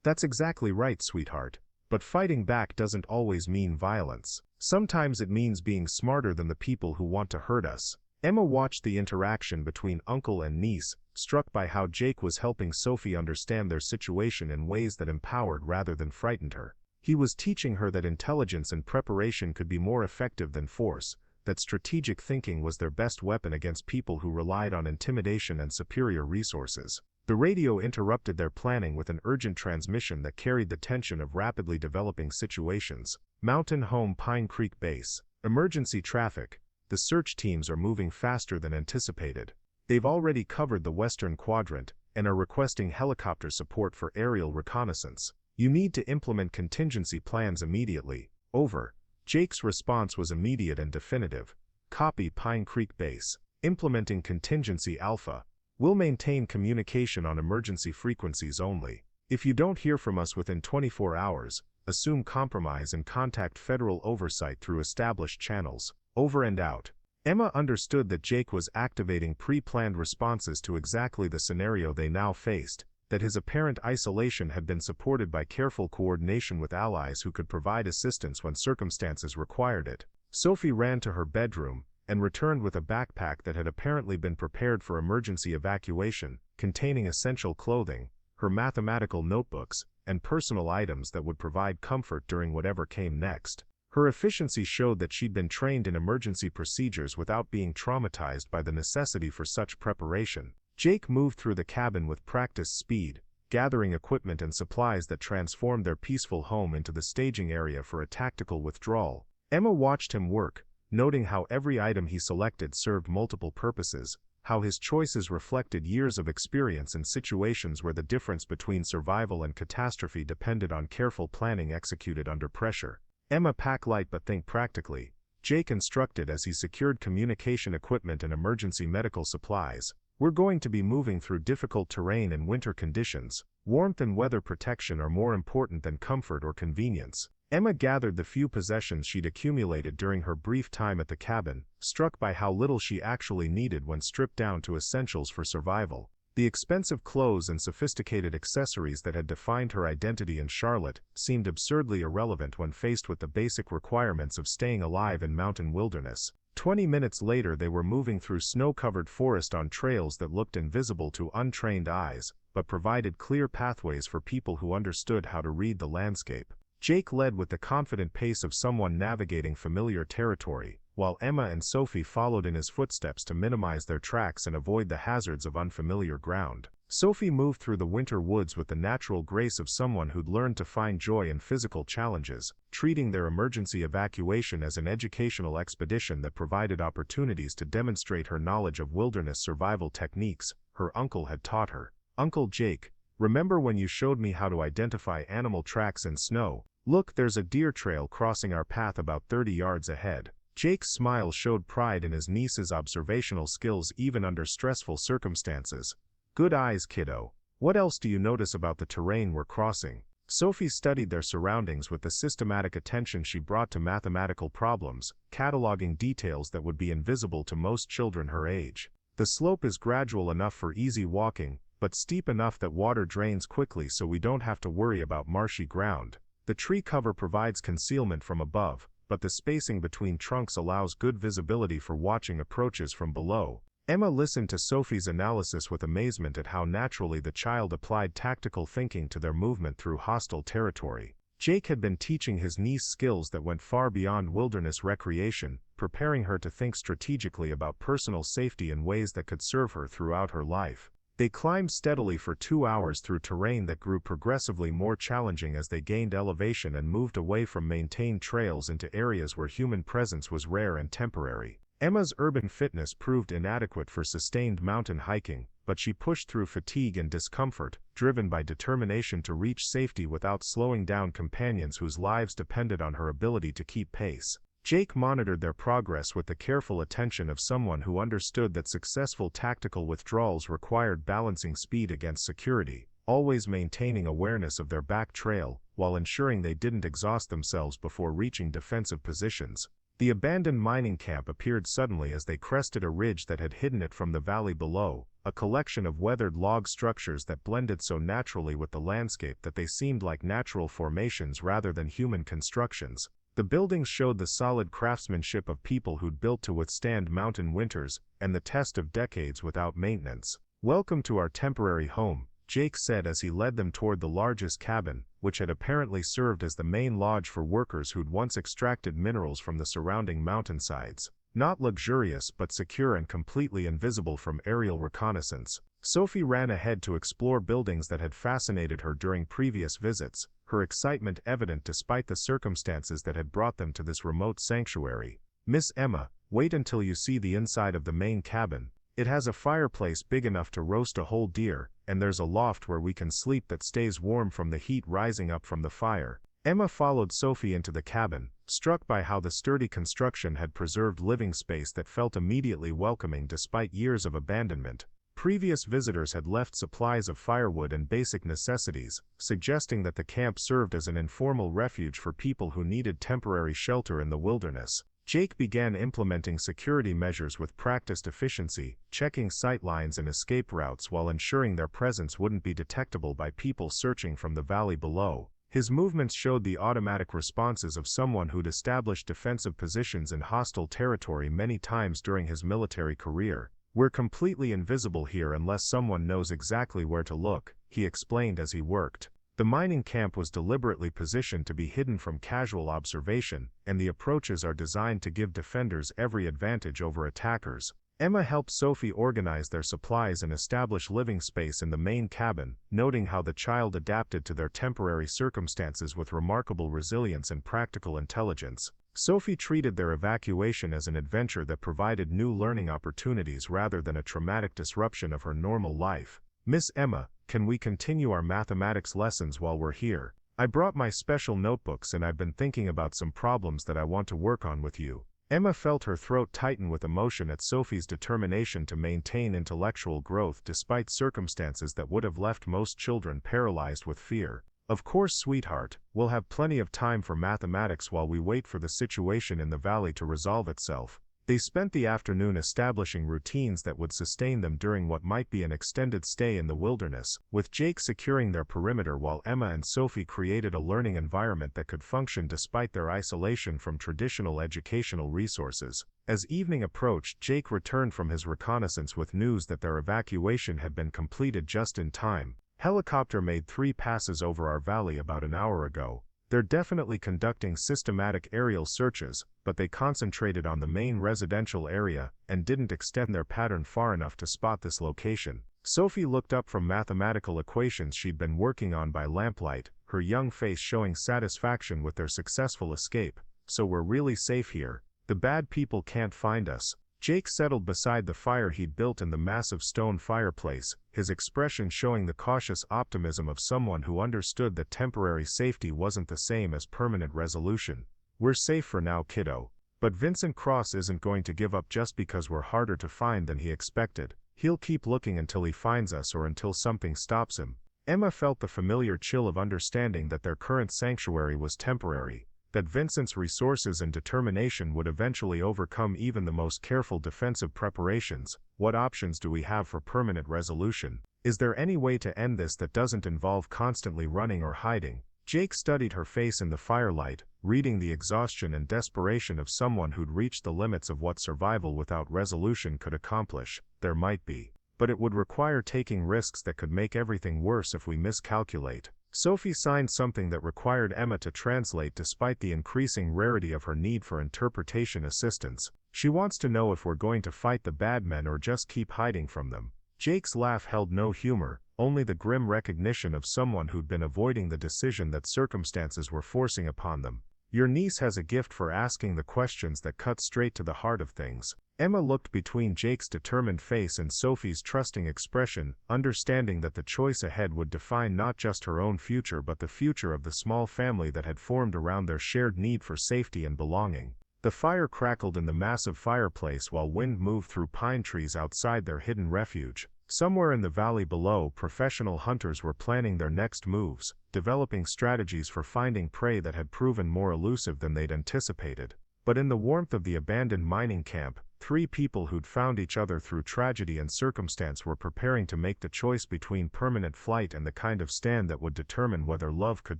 That's exactly right, sweetheart. But fighting back doesn't always mean violence. Sometimes it means being smarter than the people who want to hurt us. Emma watched the interaction between uncle and niece, struck by how Jake was helping Sophie understand their situation in ways that empowered rather than frightened her. He was teaching her that intelligence and preparation could be more effective than force, that strategic thinking was their best weapon against people who relied on intimidation and superior resources. The radio interrupted their planning with an urgent transmission that carried the tension of rapidly developing situations. Mountain Home Pine Creek Base. Emergency traffic. The search teams are moving faster than anticipated. They've already covered the western quadrant and are requesting helicopter support for aerial reconnaissance. You need to implement contingency plans immediately. Over. Jake's response was immediate and definitive. Copy, Pine Creek Base. Implementing contingency alpha. We'll maintain communication on emergency frequencies only. If you don't hear from us within 24 hours, assume compromise and contact federal oversight through established channels. Over and out. Emma understood that Jake was activating pre-planned responses to exactly the scenario they now faced, that his apparent isolation had been supported by careful coordination with allies who could provide assistance when circumstances required it. Sophie ran to her bedroom and returned with a backpack that had apparently been prepared for emergency evacuation, containing essential clothing, her mathematical notebooks, and personal items that would provide comfort during whatever came next. Her efficiency showed that she'd been trained in emergency procedures without being traumatized by the necessity for such preparation. Jake moved through the cabin with practiced speed, gathering equipment and supplies that transformed their peaceful home into the staging area for a tactical withdrawal. Emma watched him work, noting how every item he selected served multiple purposes, how his choices reflected years of experience in situations where the difference between survival and catastrophe depended on careful planning executed under pressure. Emma, pack light but think practically, Jake instructed as he secured communication equipment and emergency medical supplies. We're going to be moving through difficult terrain and winter conditions. Warmth and weather protection are more important than comfort or convenience. Emma gathered the few possessions she'd accumulated during her brief time at the cabin, struck by how little she actually needed when stripped down to essentials for survival. The expensive clothes and sophisticated accessories that had defined her identity in Charlotte seemed absurdly irrelevant when faced with the basic requirements of staying alive in mountain wilderness. 20 minutes later they were moving through snow-covered forest on trails that looked invisible to untrained eyes, but provided clear pathways for people who understood how to read the landscape. Jake led with the confident pace of someone navigating familiar territory, while Emma and Sophie followed in his footsteps to minimize their tracks and avoid the hazards of unfamiliar ground. Sophie moved through the winter woods with the natural grace of someone who'd learned to find joy in physical challenges, treating their emergency evacuation as an educational expedition that provided opportunities to demonstrate her knowledge of wilderness survival techniques her uncle had taught her. "Uncle Jake, remember when you showed me how to identify animal tracks in snow? Look, there's a deer trail crossing our path about 30 yards ahead." Jake's smile showed pride in his niece's observational skills even under stressful circumstances. "Good eyes, kiddo. What else do you notice about the terrain we're crossing?" Sophie studied their surroundings with the systematic attention she brought to mathematical problems, cataloging details that would be invisible to most children her age. "The slope is gradual enough for easy walking, but steep enough that water drains quickly so we don't have to worry about marshy ground. The tree cover provides concealment from above, but the spacing between trunks allows good visibility for watching approaches from below." Emma listened to Sophie's analysis with amazement at how naturally the child applied tactical thinking to their movement through hostile territory. Jake had been teaching his niece skills that went far beyond wilderness recreation, preparing her to think strategically about personal safety in ways that could serve her throughout her life. They climbed steadily for 2 hours through terrain that grew progressively more challenging as they gained elevation and moved away from maintained trails into areas where human presence was rare and temporary. Emma's urban fitness proved inadequate for sustained mountain hiking, but she pushed through fatigue and discomfort, driven by determination to reach safety without slowing down companions whose lives depended on her ability to keep pace. Jake monitored their progress with the careful attention of someone who understood that successful tactical withdrawals required balancing speed against security, always maintaining awareness of their back trail, while ensuring they didn't exhaust themselves before reaching defensive positions. The abandoned mining camp appeared suddenly as they crested a ridge that had hidden it from the valley below, a collection of weathered log structures that blended so naturally with the landscape that they seemed like natural formations rather than human constructions. The buildings showed the solid craftsmanship of people who'd built to withstand mountain winters and the test of decades without maintenance. "Welcome to our temporary home," Jake said as he led them toward the largest cabin, which had apparently served as the main lodge for workers who'd once extracted minerals from the surrounding mountainsides. Not luxurious but secure and completely invisible from aerial reconnaissance. Sophie ran ahead to explore buildings that had fascinated her during previous visits, her excitement evident despite the circumstances that had brought them to this remote sanctuary. "Miss Emma, wait until you see the inside of the main cabin. It has a fireplace big enough to roast a whole deer, and there's a loft where we can sleep that stays warm from the heat rising up from the fire." Emma followed Sophie into the cabin, struck by how the sturdy construction had preserved living space that felt immediately welcoming despite years of abandonment. Previous visitors had left supplies of firewood and basic necessities, suggesting that the camp served as an informal refuge for people who needed temporary shelter in the wilderness. Jake began implementing security measures with practiced efficiency, checking sightlines and escape routes while ensuring their presence wouldn't be detectable by people searching from the valley below. His movements showed the automatic responses of someone who'd established defensive positions in hostile territory many times during his military career. "We're completely invisible here unless someone knows exactly where to look," he explained as he worked. The mining camp was deliberately positioned to be hidden from casual observation, and the approaches are designed to give defenders every advantage over attackers. Emma helped Sophie organize their supplies and establish living space in the main cabin, noting how the child adapted to their temporary circumstances with remarkable resilience and practical intelligence. Sophie treated their evacuation as an adventure that provided new learning opportunities rather than a traumatic disruption of her normal life. "Miss Emma, can we continue our mathematics lessons while we're here? I brought my special notebooks and I've been thinking about some problems that I want to work on with you." Emma felt her throat tighten with emotion at Sophie's determination to maintain intellectual growth despite circumstances that would have left most children paralyzed with fear. "Of course, sweetheart, we'll have plenty of time for mathematics while we wait for the situation in the valley to resolve itself." They spent the afternoon establishing routines that would sustain them during what might be an extended stay in the wilderness, with Jake securing their perimeter while Emma and Sophie created a learning environment that could function despite their isolation from traditional educational resources. As evening approached, Jake returned from his reconnaissance with news that their evacuation had been completed just in time. "Helicopter made 3 passes over our valley about an hour ago. They're definitely conducting systematic aerial searches, but they concentrated on the main residential area and didn't extend their pattern far enough to spot this location." Sophie looked up from mathematical equations she'd been working on by lamplight, her young face showing satisfaction with their successful escape. "So we're really safe here. The bad people can't find us." Jake settled beside the fire he'd built in the massive stone fireplace, his expression showing the cautious optimism of someone who understood that temporary safety wasn't the same as permanent resolution. "We're safe for now, kiddo. But Vincent Cross isn't going to give up just because we're harder to find than he expected. He'll keep looking until he finds us or until something stops him." Emma felt the familiar chill of understanding that their current sanctuary was temporary, that Vincent's resources and determination would eventually overcome even the most careful defensive preparations. "What options do we have for permanent resolution? Is there any way to end this that doesn't involve constantly running or hiding?" Jake studied her face in the firelight, reading the exhaustion and desperation of someone who'd reached the limits of what survival without resolution could accomplish. "There might be. But it would require taking risks that could make everything worse if we miscalculate." Sophie signed something that required Emma to translate despite the increasing rarity of her need for interpretation assistance. "She wants to know if we're going to fight the bad men or just keep hiding from them." Jake's laugh held no humor, only the grim recognition of someone who'd been avoiding the decision that circumstances were forcing upon them. "Your niece has a gift for asking the questions that cut straight to the heart of things." Emma looked between Jake's determined face and Sophie's trusting expression, understanding that the choice ahead would define not just her own future but the future of the small family that had formed around their shared need for safety and belonging. The fire crackled in the massive fireplace while wind moved through pine trees outside their hidden refuge. Somewhere in the valley below, professional hunters were planning their next moves, developing strategies for finding prey that had proven more elusive than they'd anticipated. But in the warmth of the abandoned mining camp, 3 people who'd found each other through tragedy and circumstance were preparing to make the choice between permanent flight and the kind of stand that would determine whether love could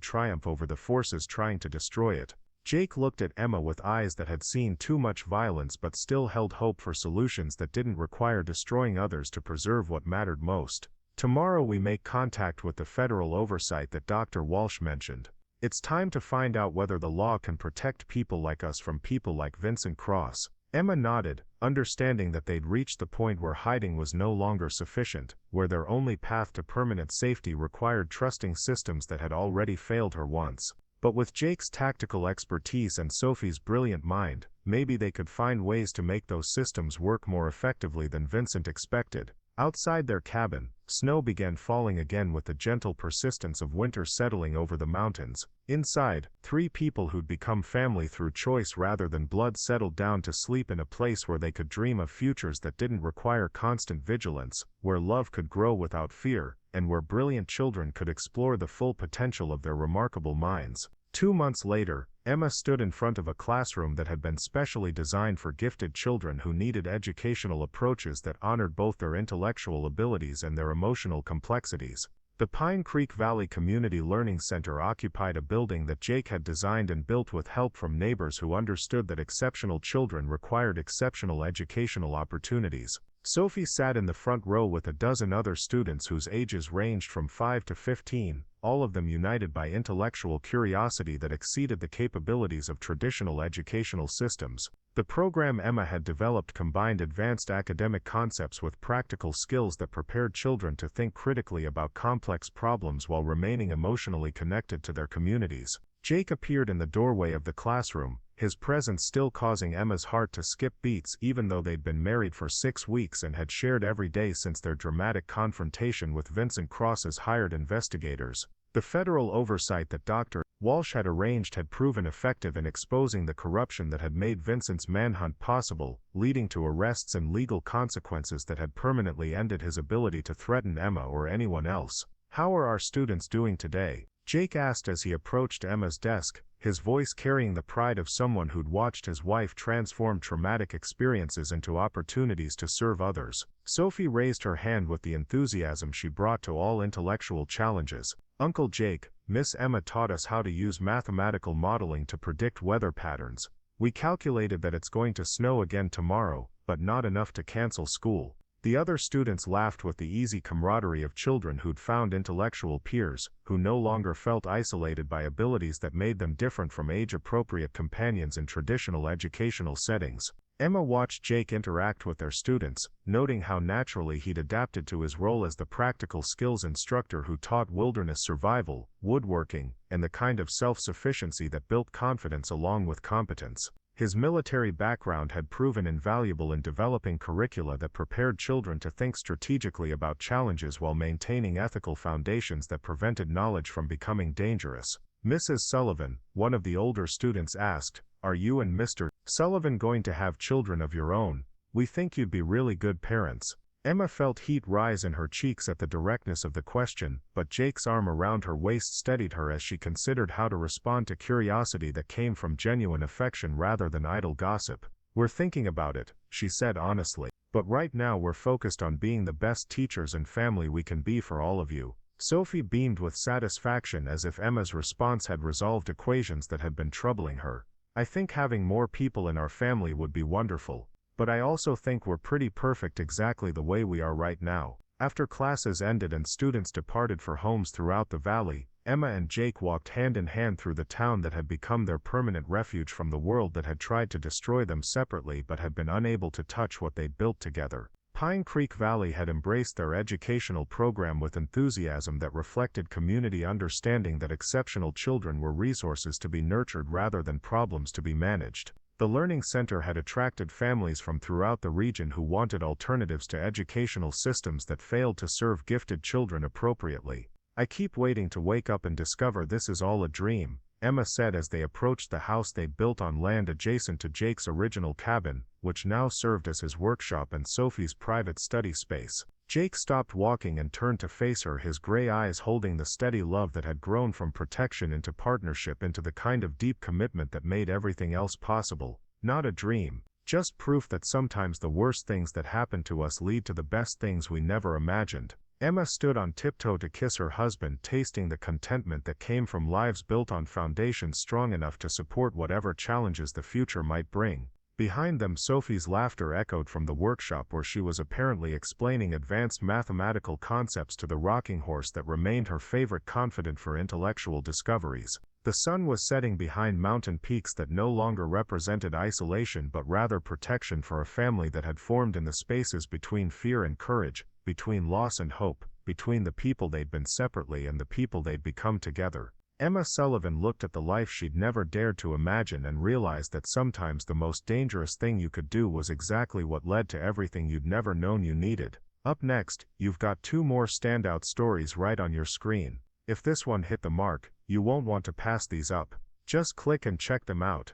triumph over the forces trying to destroy it. Jake looked at Emma with eyes that had seen too much violence but still held hope for solutions that didn't require destroying others to preserve what mattered most. "Tomorrow we make contact with the federal oversight that Dr. Walsh mentioned. It's time to find out whether the law can protect people like us from people like Vincent Cross." Emma nodded, understanding that they'd reached the point where hiding was no longer sufficient, where their only path to permanent safety required trusting systems that had already failed her once. But with Jake's tactical expertise and Sophie's brilliant mind, maybe they could find ways to make those systems work more effectively than Vincent expected. Outside their cabin, snow began falling again with the gentle persistence of winter settling over the mountains. Inside, 3 people who'd become family through choice rather than blood settled down to sleep in a place where they could dream of futures that didn't require constant vigilance, where love could grow without fear, and where brilliant children could explore the full potential of their remarkable minds. 2 months later, Emma stood in front of a classroom that had been specially designed for gifted children who needed educational approaches that honored both their intellectual abilities and their emotional complexities. The Pine Creek Valley Community Learning Center occupied a building that Jake had designed and built with help from neighbors who understood that exceptional children required exceptional educational opportunities. Sophie sat in the front row with a dozen other students whose ages ranged from 5 to 15, all of them united by intellectual curiosity that exceeded the capabilities of traditional educational systems. The program Emma had developed combined advanced academic concepts with practical skills that prepared children to think critically about complex problems while remaining emotionally connected to their communities. Jake appeared in the doorway of the classroom, his presence still causing Emma's heart to skip beats even though they'd been married for 6 weeks and had shared every day since their dramatic confrontation with Vincent Cross's hired investigators. The federal oversight that Dr. Walsh had arranged had proven effective in exposing the corruption that had made Vincent's manhunt possible, leading to arrests and legal consequences that had permanently ended his ability to threaten Emma or anyone else. "How are our students doing today?" Jake asked as he approached Emma's desk, his voice carrying the pride of someone who'd watched his wife transform traumatic experiences into opportunities to serve others. Sophie raised her hand with the enthusiasm she brought to all intellectual challenges. "Uncle Jake, Miss Emma taught us how to use mathematical modeling to predict weather patterns. We calculated that it's going to snow again tomorrow, but not enough to cancel school." The other students laughed with the easy camaraderie of children who'd found intellectual peers, who no longer felt isolated by abilities that made them different from age-appropriate companions in traditional educational settings. Emma watched Jake interact with their students, noting how naturally he'd adapted to his role as the practical skills instructor who taught wilderness survival, woodworking, and the kind of self-sufficiency that built confidence along with competence. His military background had proven invaluable in developing curricula that prepared children to think strategically about challenges while maintaining ethical foundations that prevented knowledge from becoming dangerous. Mrs. Sullivan, one of the older students asked, "Are you and Mr. Sullivan going to have children of your own? We think you'd be really good parents." Emma felt heat rise in her cheeks at the directness of the question, but Jake's arm around her waist steadied her as she considered how to respond to curiosity that came from genuine affection rather than idle gossip. "We're thinking about it," she said honestly, "but right now we're focused on being the best teachers and family we can be for all of you." Sophie beamed with satisfaction as if Emma's response had resolved equations that had been troubling her. "I think having more people in our family would be wonderful. But I also think we're pretty perfect exactly the way we are right now." After classes ended and students departed for homes throughout the valley, Emma and Jake walked hand in hand through the town that had become their permanent refuge from the world that had tried to destroy them separately but had been unable to touch what they'd built together. Pine Creek Valley had embraced their educational program with enthusiasm that reflected community understanding that exceptional children were resources to be nurtured rather than problems to be managed. The Learning Center had attracted families from throughout the region who wanted alternatives to educational systems that failed to serve gifted children appropriately. "I keep waiting to wake up and discover this is all a dream," Emma said as they approached the house they built on land adjacent to Jake's original cabin, which now served as his workshop and Sophie's private study space. Jake stopped walking and turned to face her, his gray eyes holding the steady love that had grown from protection into partnership into the kind of deep commitment that made everything else possible. "Not a dream, just proof that sometimes the worst things that happen to us lead to the best things we never imagined." Emma stood on tiptoe to kiss her husband, tasting the contentment that came from lives built on foundations strong enough to support whatever challenges the future might bring. Behind them, Sophie's laughter echoed from the workshop where she was apparently explaining advanced mathematical concepts to the rocking horse that remained her favorite confidant for intellectual discoveries. The sun was setting behind mountain peaks that no longer represented isolation but rather protection for a family that had formed in the spaces between fear and courage, between loss and hope, between the people they'd been separately and the people they'd become together. Emma Sullivan looked at the life she'd never dared to imagine and realized that sometimes the most dangerous thing you could do was exactly what led to everything you'd never known you needed. Up next, you've got 2 more standout stories right on your screen. If this one hit the mark, you won't want to pass these up. Just click and check them out.